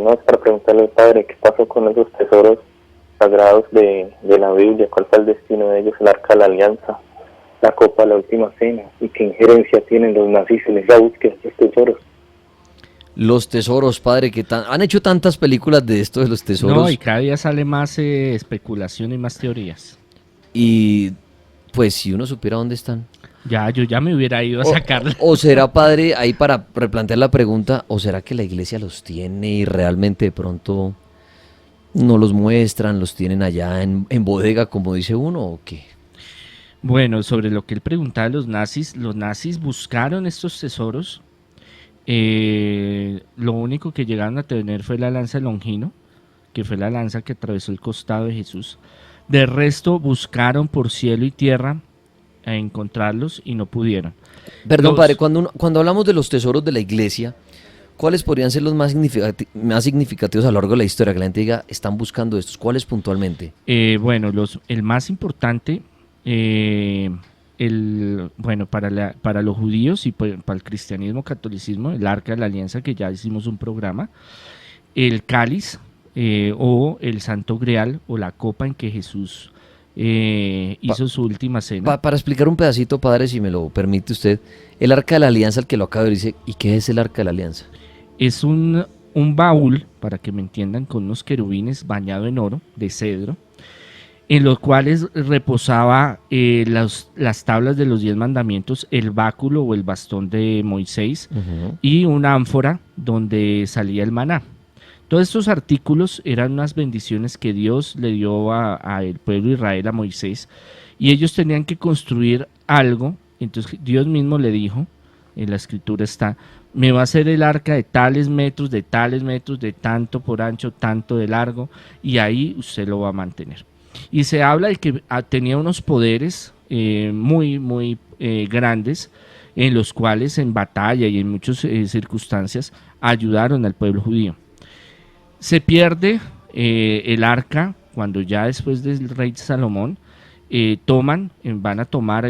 No, es para preguntarle al padre qué pasó con esos tesoros sagrados de la Biblia, cuál fue el destino de ellos, el Arca de la Alianza, la Copa de la Última Cena, y qué injerencia tienen los nazis en esa búsqueda de estos tesoros. Los tesoros, padre, que han hecho tantas películas de esto de los tesoros. No, y cada día sale más especulación y más teorías. Y pues si uno supiera dónde están. Yo ya me hubiera ido a sacarla. O será, padre, ahí para replantear la pregunta, o será que la iglesia los tiene y realmente de pronto no los muestran, los tienen allá en bodega, como dice uno, o qué. Bueno, sobre lo que él preguntaba, los nazis buscaron estos tesoros. Lo único que llegaron a tener fue la lanza de Longino, que fue la lanza que atravesó el costado de Jesús. De resto buscaron por cielo y tierra a encontrarlos y no pudieron. Perdón, padre, cuando hablamos de los tesoros de la iglesia, ¿cuáles podrían ser los más significativos a lo largo de la historia? Que la gente diga, están buscando estos. ¿Cuáles puntualmente? Bueno, el más importante, para los judíos y para el cristianismo, catolicismo, el Arca de la Alianza, que ya hicimos un programa, el cáliz o el Santo Grial o la copa en que Jesús hizo su última cena. Para explicar un pedacito, padre, si me lo permite usted, el Arca de la Alianza, el que lo acaba de decir, ¿y qué es el Arca de la Alianza? Es un baúl, para que me entiendan, con unos querubines bañado en oro de cedro, en los cuales reposaba las tablas de los 10 mandamientos, el báculo o el bastón de Moisés, y una ánfora donde salía el maná. Todos estos artículos eran unas bendiciones que Dios le dio a el pueblo de Israel, a Moisés, y ellos tenían que construir algo. Entonces Dios mismo le dijo, en la escritura está, me va a hacer el arca de tales metros, de tanto por ancho, tanto de largo, y ahí usted lo va a mantener. Y se habla de que tenía unos poderes muy grandes, en los cuales en batalla y en muchas circunstancias ayudaron al pueblo judío. Se pierde el arca cuando ya después del rey Salomón van a tomar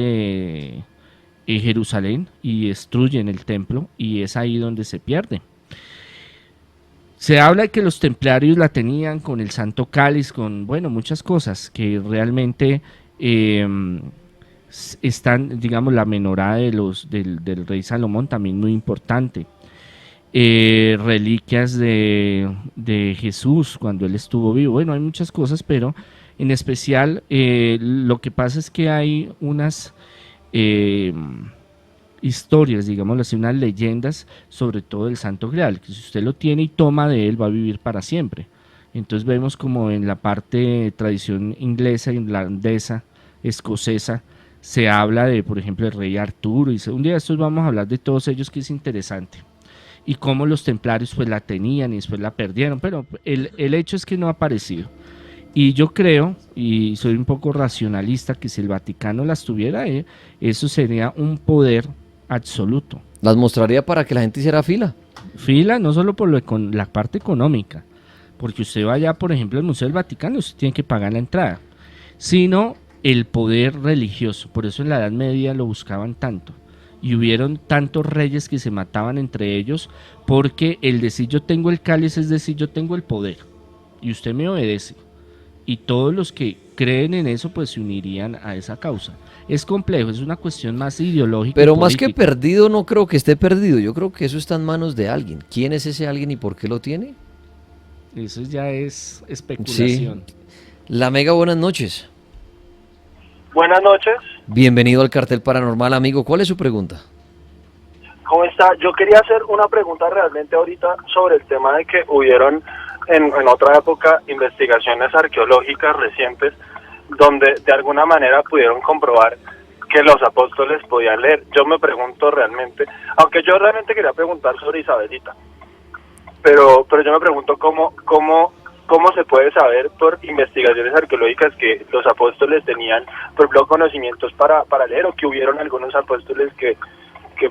Jerusalén y destruyen el templo, y es ahí donde se pierde. Se habla de que los templarios la tenían con el Santo Cáliz, con muchas cosas que realmente están, digamos, la menorá del rey Salomón también muy importante. Reliquias de Jesús cuando él estuvo vivo. Hay muchas cosas, pero en especial lo que pasa es que hay unas historias, digámoslo así, unas leyendas sobre todo el Santo Grial, que si usted lo tiene y toma de él va a vivir para siempre. Entonces vemos como en la parte de tradición inglesa, irlandesa, escocesa, se habla de, por ejemplo, el rey Arturo, y un día de estos vamos a hablar de todos ellos, que es interesante, y cómo los templarios pues la tenían y después la perdieron, pero el hecho es que no ha aparecido. Y yo creo, y soy un poco racionalista, que si el Vaticano las tuviera, eso sería un poder absoluto. Las mostraría para que la gente hiciera fila. Fila no solo por la parte económica, porque usted vaya, por ejemplo, al Museo del Vaticano, usted tiene que pagar la entrada, sino el poder religioso. Por eso en la Edad Media lo buscaban tanto. Y hubieron tantos reyes que se mataban entre ellos, porque el decir yo tengo el cáliz es decir yo tengo el poder. y usted me obedece. Y todos los que creen en eso pues se unirían a esa causa. Es complejo, es una cuestión más ideológica. Pero más que perdido, no creo que esté perdido. Yo creo que eso está en manos de alguien. ¿Quién es ese alguien y por qué lo tiene? Eso ya es especulación. Sí. La Mega, buenas noches. Buenas noches. Bienvenido al Cartel Paranormal, amigo. ¿Cuál es su pregunta? ¿Cómo está? Yo quería hacer una pregunta realmente ahorita sobre el tema de que hubieron en otra época investigaciones arqueológicas recientes donde de alguna manera pudieron comprobar que los apóstoles podían leer. Yo me pregunto realmente, aunque yo realmente quería preguntar sobre Isabelita, pero yo me pregunto cómo se puede saber por investigaciones arqueológicas que los apóstoles tenían, por ejemplo, conocimientos para leer, o que hubieron algunos apóstoles que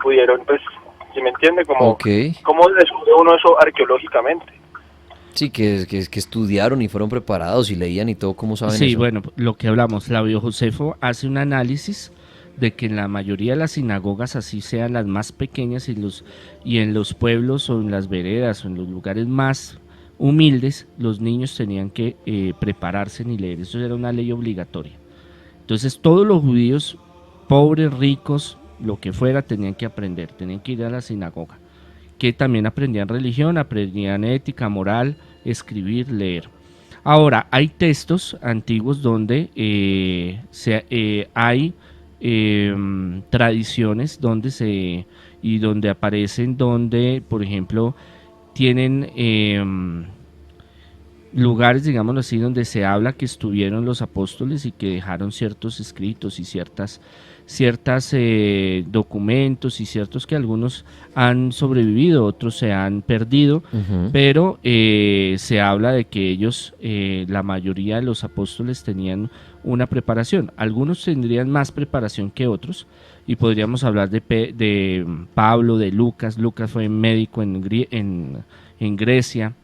pudieron, pues, ¿sí me entiende? ¿Cómo descubre uno eso arqueológicamente? Sí, que estudiaron y fueron preparados y leían y todo, ¿cómo saben eso? Sí, bueno, lo que hablamos, Flavio Josefo hace un análisis de que en la mayoría de las sinagogas, así sean las más pequeñas y en los pueblos o en las veredas o en los lugares más humildes, los niños tenían que prepararse y leer. Eso era una ley obligatoria. Entonces todos los judíos, pobres, ricos, lo que fuera, tenían que aprender, tenían que ir a la sinagoga, que también aprendían religión, aprendían ética, moral, escribir, leer. Ahora, hay textos antiguos donde hay tradiciones donde aparecen, donde, por ejemplo, tienen lugares, digámoslo así, donde se habla que estuvieron los apóstoles y que dejaron ciertos escritos y ciertas documentos y ciertos que algunos han sobrevivido, otros se han perdido, pero se habla de que ellos, la mayoría de los apóstoles tenían una preparación. Algunos tendrían más preparación que otros y podríamos hablar de Pablo, de Lucas. Lucas fue médico en Grecia,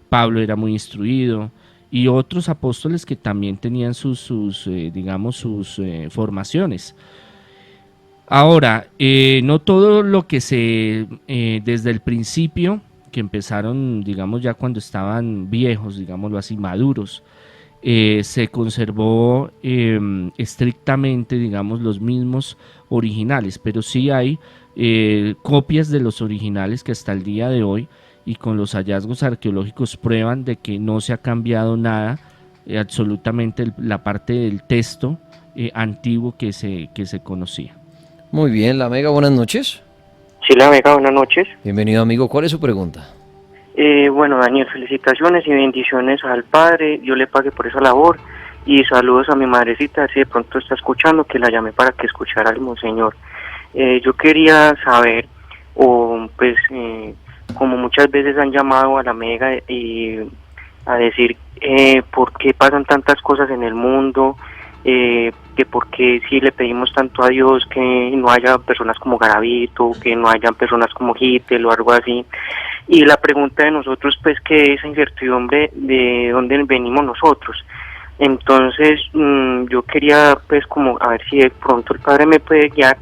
Pablo era muy instruido, y otros apóstoles que también tenían sus formaciones. Ahora, no todo lo que desde el principio, que empezaron, digamos, ya cuando estaban viejos, digámoslo así, maduros, se conservó estrictamente, digamos, los mismos originales, pero sí hay copias de los originales que hasta el día de hoy, y con los hallazgos arqueológicos, prueban de que no se ha cambiado nada, absolutamente la parte del texto antiguo que se conocía. Muy bien, La Mega, buenas noches. Sí, La Mega, buenas noches. Bienvenido, amigo. ¿Cuál es su pregunta? Bueno, Daniel, felicitaciones y bendiciones al Padre, Dios le pague por esa labor, y saludos a mi madrecita, si de pronto está escuchando, que la llamé para que escuchara al Monseñor. Yo quería saber, como muchas veces han llamado a La Mega y a decir por qué pasan tantas cosas en el mundo, que por qué si le pedimos tanto a Dios que no haya personas como Garavito, que no haya personas como Hitler o algo así. Y la pregunta de nosotros, pues, que esa incertidumbre de dónde venimos nosotros. Entonces, yo quería, pues, como a ver si de pronto el Padre me puede guiar,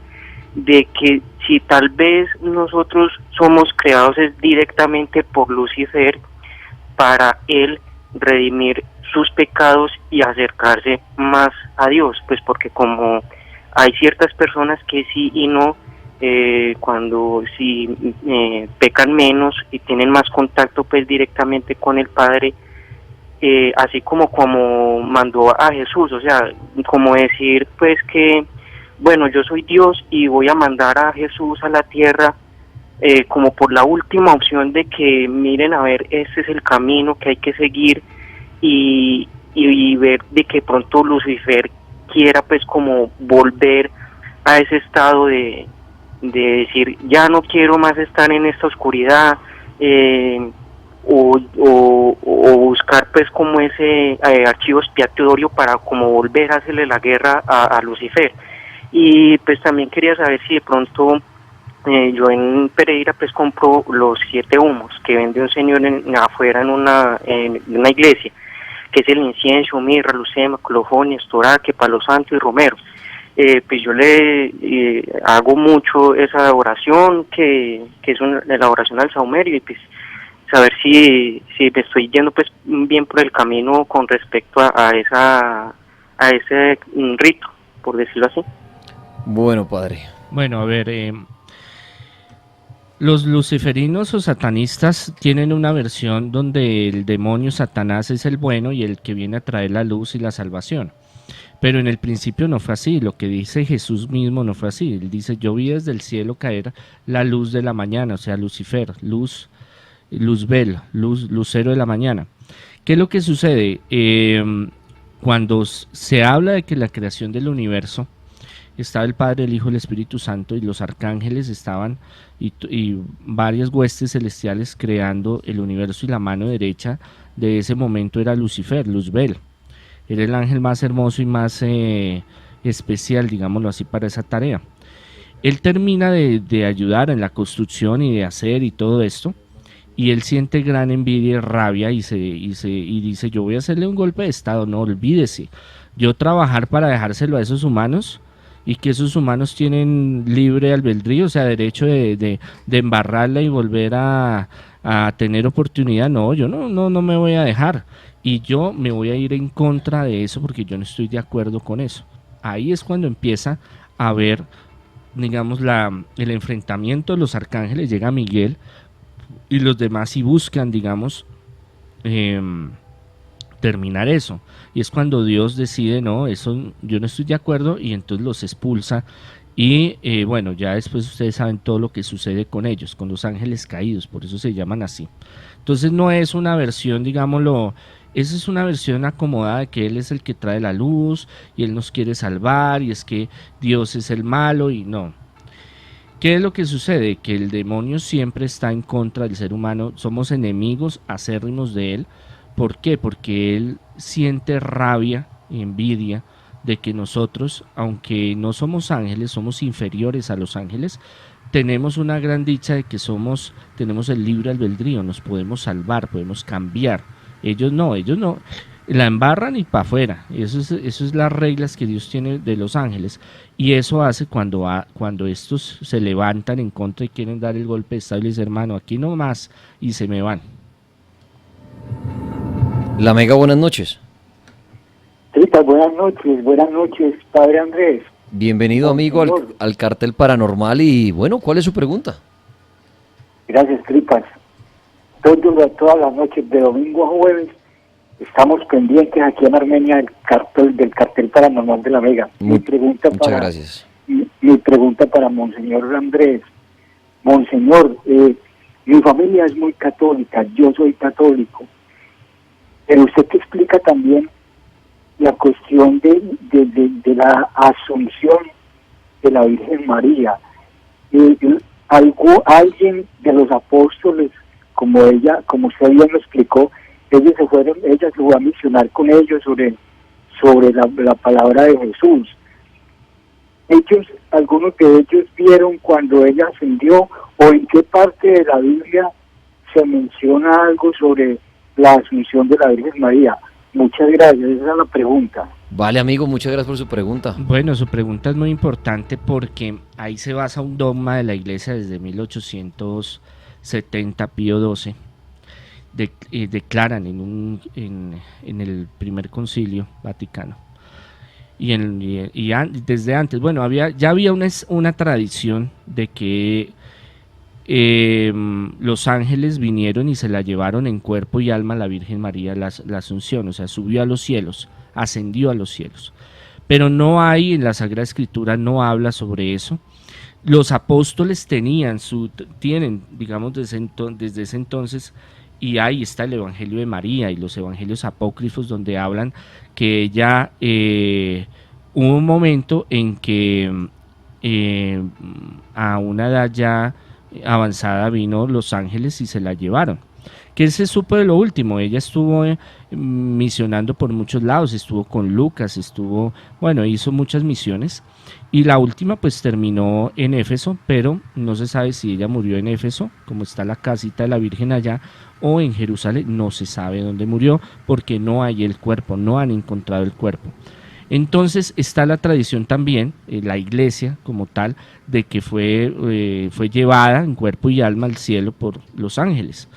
de que si tal vez nosotros somos creados directamente por Lucifer para él redimir sus pecados y acercarse más a Dios, pues porque como hay ciertas personas que sí y no, cuando sí pecan menos y tienen más contacto pues directamente con el Padre, así como mandó a Jesús, o sea, como decir pues que bueno, yo soy Dios y voy a mandar a Jesús a la tierra como por la última opción de que miren a ver, este es el camino que hay que seguir, y ver de que pronto Lucifer quiera pues como volver a ese estado de decir ya no quiero más estar en esta oscuridad, o buscar pues como ese archivo expiatorio para como volver a hacerle la guerra a Lucifer. Y pues también quería saber si de pronto yo en Pereira pues compro los 7 humos que vende un señor afuera en una iglesia, que es el incienso, mirra, lucema, colofonia, estoraque, palo santo y romero. Pues yo le hago mucho esa oración que es la oración al saumerio, y pues saber si me estoy yendo pues bien por el camino con respecto a ese rito, por decirlo así. Bueno, padre. Bueno, a ver, los luciferinos o satanistas tienen una versión donde el demonio Satanás es el bueno y el que viene a traer la luz y la salvación. Pero en el principio no fue así, lo que dice Jesús mismo no fue así. Él dice, yo vi desde el cielo caer la luz de la mañana, o sea, Lucifer, Luzbel, lucero de la mañana. ¿Qué es lo que sucede? Cuando se habla de que la creación del universo, estaba el Padre, el Hijo, el Espíritu Santo y los arcángeles estaban y varias huestes celestiales creando el universo, y la mano derecha de ese momento era Lucifer, Luzbel. Era el ángel más hermoso y más especial, digámoslo así, para esa tarea. Él termina de ayudar en la construcción y de hacer y todo esto, y él siente gran envidia y rabia y dice, yo voy a hacerle un golpe de estado. No, olvídese, yo trabajar para dejárselo a esos humanos, y que esos humanos tienen libre albedrío, o sea, derecho de embarrarla y volver a tener oportunidad. No, yo no me voy a dejar, y yo me voy a ir en contra de eso porque yo no estoy de acuerdo con eso. Ahí es cuando empieza a haber, digamos, el enfrentamiento de los arcángeles. Llega Miguel y los demás y buscan, digamos, terminar eso, y es cuando Dios decide, no, eso yo no estoy de acuerdo, y entonces los expulsa. Y bueno, ya después ustedes saben todo lo que sucede con ellos, con los ángeles caídos, por eso se llaman así. Entonces no es una versión, digámoslo, esa es una versión acomodada de que Él es el que trae la luz y Él nos quiere salvar, y es que Dios es el malo, y no. ¿Qué es lo que sucede? Que el demonio siempre está en contra del ser humano, somos enemigos acérrimos de Él. ¿Por qué? Porque Él siente rabia y envidia de que nosotros, aunque no somos ángeles, somos inferiores a los ángeles, tenemos una gran dicha de que tenemos el libre albedrío, nos podemos salvar, podemos cambiar. Ellos no, la embarran y para afuera. Eso es las reglas que Dios tiene de los ángeles, y eso hace cuando estos se levantan en contra y quieren dar el golpe de estado y les dicen, hermano, aquí no más, y se me van. La Mega, buenas noches. Tripas, buenas noches, Padre Andrés. Bienvenido, amigo, al Cartel Paranormal. Y bueno, ¿cuál es su pregunta? Gracias, Tripas. Todas las noches, de domingo a jueves, estamos pendientes aquí en Armenia del cartel Paranormal de la Mega. Muchas gracias. Mi pregunta para Monseñor Andrés. Monseñor, mi familia es muy católica, yo soy católico, pero usted que explica también la cuestión de la asunción de la Virgen María. Alguien de los apóstoles, como usted bien lo explicó, ella se fue a misionar con ellos sobre la palabra de Jesús. Algunos de ellos vieron cuando ella ascendió, o en qué parte de la Biblia se menciona algo sobre la asunción de la Virgen María. Muchas gracias, esa es la pregunta. Vale, amigo, muchas gracias por su pregunta. Bueno, su pregunta es muy importante porque ahí se basa un dogma de la Iglesia desde 1870, Pío XII. Declaran en el primer concilio vaticano. Y desde antes, bueno, ya había una tradición de que los ángeles vinieron y se la llevaron en cuerpo y alma a la Virgen María, la Asunción, o sea, subió a los cielos, ascendió a los cielos. Pero no hay, en la Sagrada Escritura no habla sobre eso. Los apóstoles tienen, digamos, desde ese entonces, y ahí está el Evangelio de María y los evangelios apócrifos donde hablan que ella hubo un momento en que a una edad ya avanzada vino los ángeles y se la llevaron. ¿Qué se supo de lo último? Ella estuvo misionando por muchos lados, estuvo con Lucas, hizo muchas misiones, y la última pues terminó en Éfeso, pero no se sabe si ella murió en Éfeso, como está la casita de la Virgen allá, o en Jerusalén. No se sabe dónde murió porque no hay el cuerpo, no han encontrado el cuerpo. Entonces está la tradición también, la iglesia como tal, de que fue llevada en cuerpo y alma al cielo por los ángeles.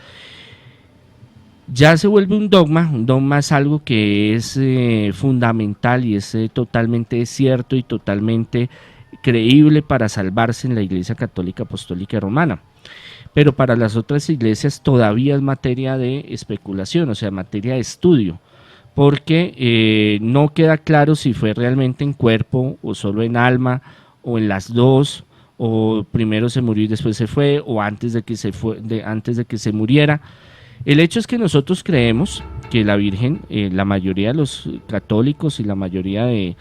ya se vuelve un dogma es algo que es fundamental y es totalmente cierto y totalmente creíble para salvarse en la Iglesia Católica Apostólica Romana. Pero para las otras iglesias todavía es materia de especulación, o sea, materia de estudio, porque no queda claro si fue realmente en cuerpo o solo en alma o en las dos, o primero se murió y después se fue, o antes de que se muriera. El hecho es que nosotros creemos que la Virgen, la mayoría de los católicos y la mayoría de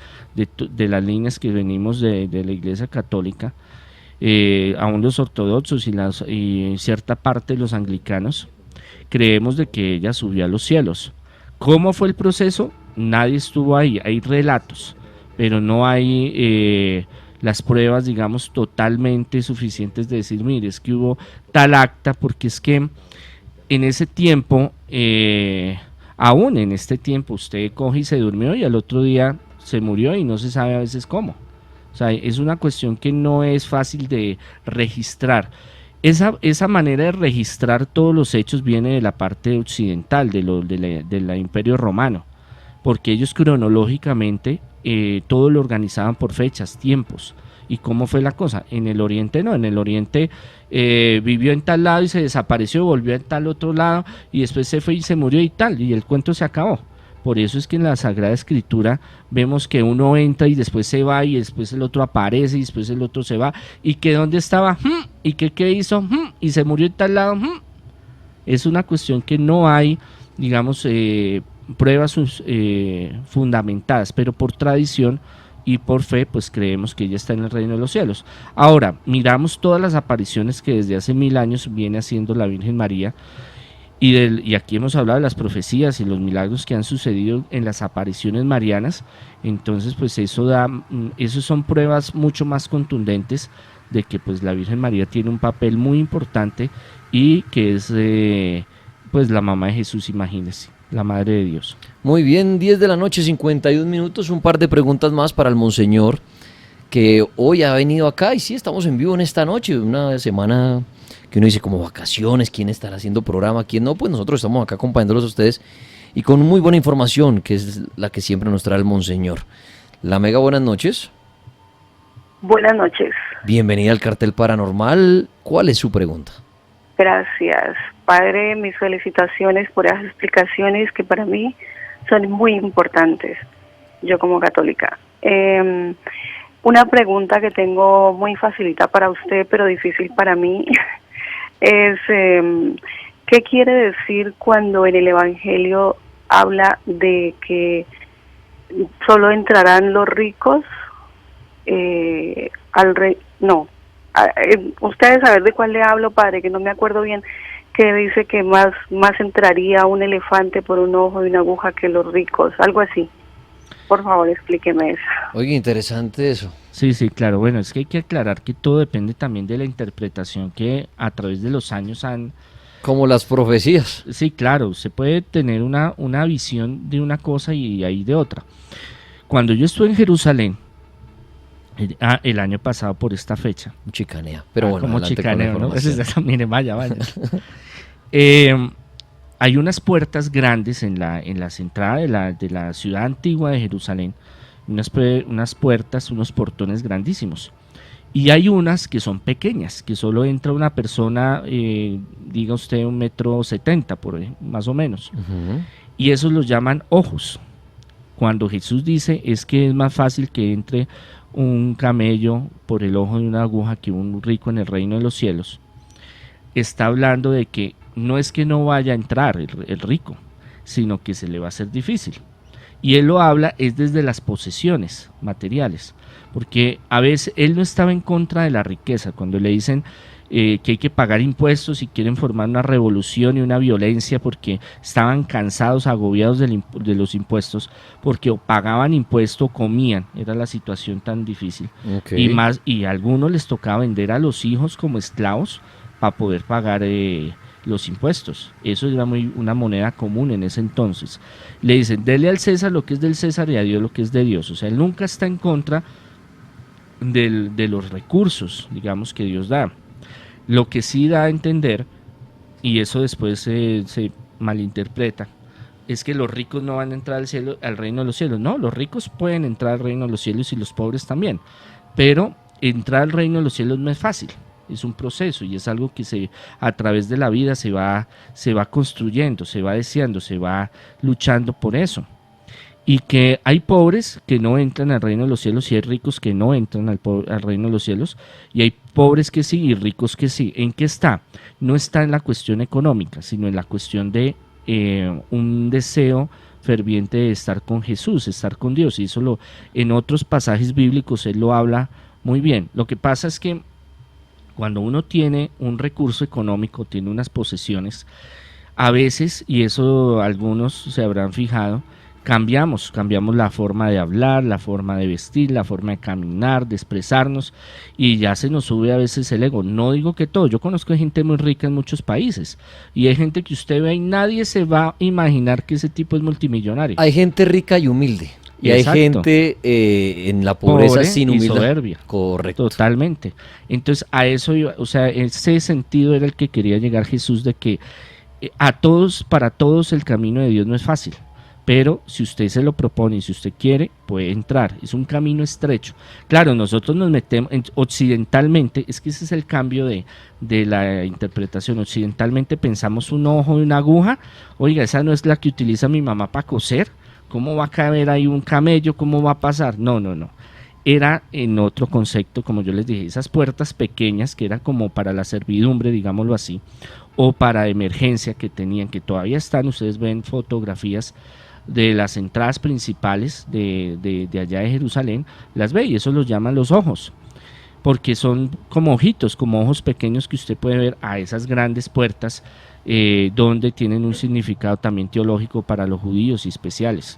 las líneas que venimos de la Iglesia Católica, aún los ortodoxos y cierta parte de los anglicanos, creemos de que ella subió a los cielos. ¿Cómo fue el proceso? Nadie estuvo ahí, hay relatos, pero no hay las pruebas, digamos, totalmente suficientes de decir, mire, es que hubo tal acta, porque es que en ese tiempo, aún en este tiempo, usted coge y se durmió y al otro día se murió y no se sabe a veces cómo. O sea, es una cuestión que no es fácil de registrar. Esa manera de registrar todos los hechos viene de la parte occidental, del Imperio Romano, porque ellos cronológicamente todo lo organizaban por fechas, tiempos. ¿Y cómo fue la cosa? En el Oriente no, en el Oriente vivió en tal lado y se desapareció, volvió en tal otro lado y después se fue y se murió y tal, y el cuento se acabó. Por eso es que en la Sagrada Escritura vemos que uno entra y después se va y después el otro aparece y después el otro se va, y que dónde estaba, y que qué hizo, y se murió en tal lado. Es una cuestión que no hay, digamos, pruebas fundamentadas, pero por tradición y por fe, pues creemos que ella está en el reino de los cielos. Ahora, miramos todas las apariciones que desde hace 1000 años viene haciendo la Virgen María, y aquí hemos hablado de las profecías y los milagros que han sucedido en las apariciones marianas. Entonces, pues eso son pruebas mucho más contundentes de que pues la Virgen María tiene un papel muy importante y que es pues la mamá de Jesús, imagínense, la Madre de Dios. Muy bien, 10 de la noche, 51 minutos, un par de preguntas más para el Monseñor, que hoy ha venido acá, y sí, estamos en vivo en esta noche, una semana que uno dice como vacaciones, quién estará haciendo programa, quién no, pues nosotros estamos acá acompañándolos a ustedes y con muy buena información, que es la que siempre nos trae el Monseñor. La Mega, buenas noches. Buenas noches. Bienvenida al Cartel Paranormal. ¿Cuál es su pregunta? Gracias, Padre, mis felicitaciones por esas explicaciones que para mí son muy importantes, yo como católica. Una pregunta que tengo muy facilita para usted, pero difícil para mí, es ¿qué quiere decir cuando en el Evangelio habla de que solo entrarán los ricos al rey? No, ustedes saben de cuál le hablo, Padre, que no me acuerdo bien, que dice que más entraría un elefante por un ojo de una aguja que los ricos, algo así. Por favor, explíqueme eso. Oye, interesante eso. Sí, claro. Bueno, es que hay que aclarar que todo depende también de la interpretación que a través de los años han... Como las profecías. Sí, claro. Se puede tener una visión de una cosa y ahí de otra. Cuando yo estuve en Jerusalén, el año pasado por esta fecha. Chicanea. Pero bueno, como chicaneo, ¿no? Mire, vaya. Hay unas puertas grandes en las entradas de la ciudad antigua de Jerusalén, unas puertas, unos portones grandísimos. Y hay unas que son pequeñas, que solo entra una persona, diga usted 1,70 m, por ahí, más o menos. Uh-huh. Y esos los llaman ojos. Cuando Jesús dice es que es más fácil que entre un camello por el ojo de una aguja que un rico en el reino de los cielos, está hablando de que no es que no vaya a entrar el rico, sino que se le va a hacer difícil. Y él lo habla es desde las posesiones materiales, porque a veces él no estaba en contra de la riqueza. Cuando le dicen que hay que pagar impuestos y quieren formar una revolución y una violencia porque estaban cansados, agobiados de los impuestos, porque o pagaban impuesto o comían, era la situación tan difícil. Okay. Y a algunos les tocaba vender a los hijos como esclavos para poder pagar los impuestos. Eso era una moneda común en ese entonces. Le dicen, dele al César lo que es del César y a Dios lo que es de Dios. O sea, él nunca está en contra de los recursos, digamos, que Dios da. Lo que sí da a entender, y eso después se malinterpreta es que los ricos no van a entrar al reino de los cielos. No, los ricos pueden entrar al reino de los cielos y los pobres también, pero entrar al reino de los cielos no es fácil. Es un proceso y es algo que a través de la vida se va construyendo, se va deseando, se va luchando por eso. Y que hay pobres que no entran al reino de los cielos y hay ricos que no entran al reino de los cielos, y hay pobres que sí y ricos que sí. ¿En qué está? No está en la cuestión económica, sino en la cuestión de un deseo ferviente de estar con Jesús, estar con Dios, y eso en otros pasajes bíblicos él lo habla muy bien. Lo que pasa es que cuando uno tiene un recurso económico, tiene unas posesiones, a veces, y eso algunos se habrán fijado, cambiamos la forma de hablar, la forma de vestir, la forma de caminar, de expresarnos, y ya se nos sube a veces el ego. No digo que todo, yo conozco gente muy rica en muchos países, y hay gente que usted ve y nadie se va a imaginar que ese tipo es multimillonario. Hay gente rica y humilde. Y Exacto. hay gente en la pobreza Pobre sin y humildad. soberbia. Correcto. Totalmente. Entonces a eso iba, o sea, ese sentido era el que quería llegar Jesús, de que para todos el camino de Dios no es fácil, pero si usted se lo propone y si usted quiere, puede entrar. Es un camino estrecho. Claro, nosotros nos metemos occidentalmente, es que ese es el cambio de la interpretación. Occidentalmente pensamos un ojo y una aguja. Oiga, esa no es la que utiliza mi mamá para coser. ¿Cómo va a caber ahí un camello? ¿Cómo va a pasar? No. Era en otro concepto, como yo les dije, esas puertas pequeñas que eran como para la servidumbre, digámoslo así, o para emergencia que tenían, que todavía están. Ustedes ven fotografías de las entradas principales de allá de Jerusalén, las ve, y eso los llaman los ojos, porque son como ojitos, como ojos pequeños que usted puede ver a esas grandes puertas, donde tienen un significado también teológico para los judíos y especiales.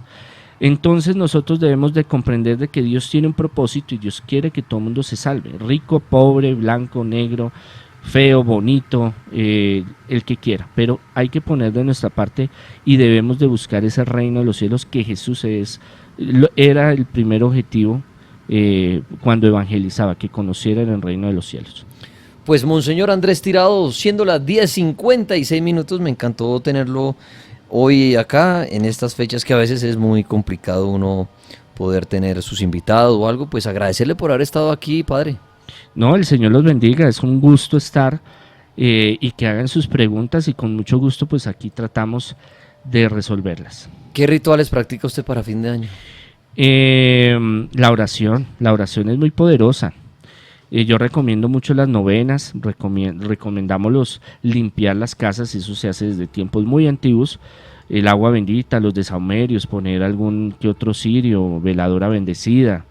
Entonces nosotros debemos de comprender de que Dios tiene un propósito y Dios quiere que todo el mundo se salve, rico, pobre, blanco, negro, feo, bonito, el que quiera, pero hay que poner de nuestra parte y debemos de buscar ese reino de los cielos que Jesús era el primer objetivo cuando evangelizaba, que conocieran el reino de los cielos. Pues Monseñor Andrés Tirado, siendo las 10:56, me encantó tenerlo hoy acá en estas fechas que a veces es muy complicado uno poder tener sus invitados o algo. Pues agradecerle por haber estado aquí, padre. No, el Señor los bendiga, es un gusto estar y que hagan sus preguntas, y con mucho gusto pues aquí tratamos de resolverlas. ¿Qué rituales practica usted para fin de año? La oración es muy poderosa. Yo recomiendo mucho las novenas, recomendamos limpiar las casas, eso se hace desde tiempos muy antiguos, el agua bendita, los desahumerios, poner algún que otro cirio, veladora bendecida,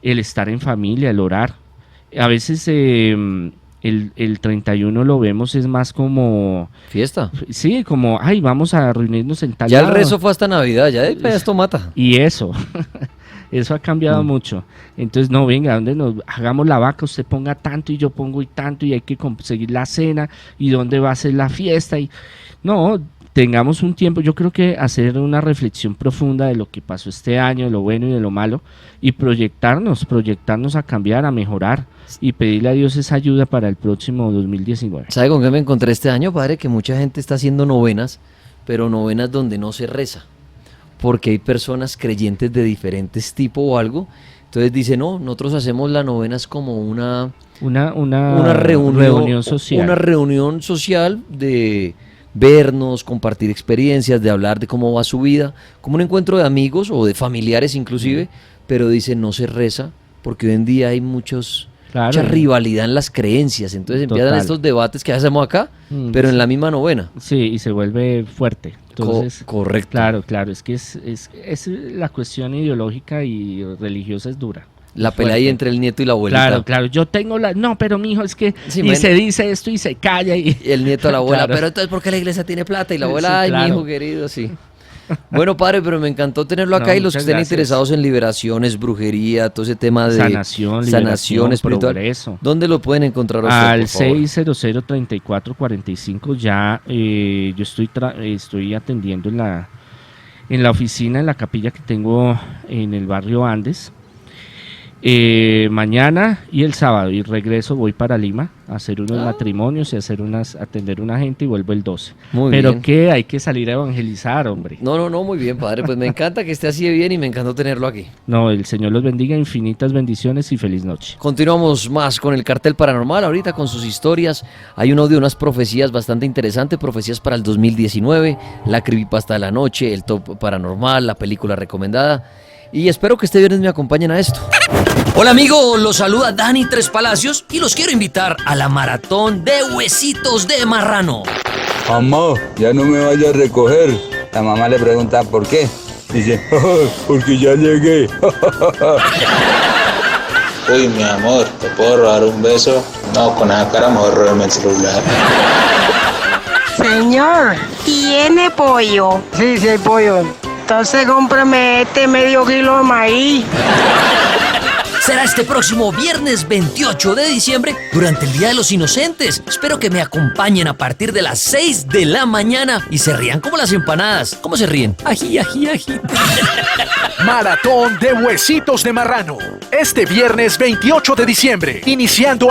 el estar en familia, el orar. A veces el 31 lo vemos es más como... ¿Fiesta? Sí, como, ay, vamos a reunirnos en tal Ya lado. el rezo fue hasta Navidad, ya esto mata. Y eso ha cambiado mucho. Entonces, no, venga, ¿dónde hagamos la vaca? Usted ponga tanto y yo pongo y tanto, y hay que conseguir la cena, y dónde va a ser la fiesta. Y no, tengamos un tiempo. Yo creo que hacer una reflexión profunda de lo que pasó este año, de lo bueno y de lo malo, y proyectarnos a cambiar, a mejorar, y pedirle a Dios esa ayuda para el próximo 2019. ¿Sabe con qué me encontré este año, padre? Que mucha gente está haciendo novenas, pero novenas donde no se reza, porque hay personas creyentes de diferentes tipos o algo. Entonces dice, no, nosotros hacemos las novenas como una reunión social. Una reunión social de vernos, compartir experiencias, de hablar de cómo va su vida, como un encuentro de amigos o de familiares inclusive, pero dice, no se reza, porque hoy en día hay mucha rivalidad en las creencias. Entonces empiezan estos debates que hacemos acá, pero en la misma novena. Sí, y se vuelve fuerte. Entonces, correcto. Claro, es que es la cuestión ideológica y religiosa es dura. La pelea ahí entre el nieto y la abuelita. Claro, yo tengo no, pero mi hijo es que, sí, se dice esto y se calla. Y el nieto a la abuela, pero entonces, ¿por qué la iglesia tiene plata? Y la abuela, sí, mi hijo querido, sí. Bueno, padre, pero me encantó tenerlo acá, y los que estén interesados en liberaciones, brujería, todo ese tema de sanación espiritual, progreso. ¿Dónde lo pueden encontrar usted, al por favor? 600-3445. Ya yo estoy atendiendo en la oficina, en la capilla que tengo en el barrio Andes. Mañana y el sábado, y regreso, voy para Lima a hacer unos matrimonios y atender una gente y vuelvo el 12. Muy Pero bien. que hay que salir a evangelizar, hombre. No, muy bien, padre. Pues me encanta que esté así de bien y me encantó tenerlo aquí. No, el Señor los bendiga, infinitas bendiciones y feliz noche. Continuamos más con el cartel paranormal, ahorita con sus historias. Hay un audio, unas profecías bastante interesantes, profecías para el 2019, la creepypasta de la noche, el top paranormal, la película recomendada. Y espero que este viernes me acompañen a esto. Hola amigo, los saluda Dani Tres Palacios y los quiero invitar a la maratón de huesitos de marrano. Mamá, ya no me vaya a recoger. La mamá le pregunta por qué. Dice, porque ya llegué. Uy, mi amor, ¿te puedo robar un beso? No, con esa cara mejor róbeme el celular. Señor, ¿tiene pollo? Sí, sí hay pollo. Entonces cómprame este medio kilo de maíz. Será este próximo viernes 28 de diciembre durante el Día de los Inocentes. Espero que me acompañen a partir de las 6 de la mañana y se rían como las empanadas. ¿Cómo se ríen? Ají, ají, ají. Maratón de huesitos de marrano. Este viernes 28 de diciembre, iniciando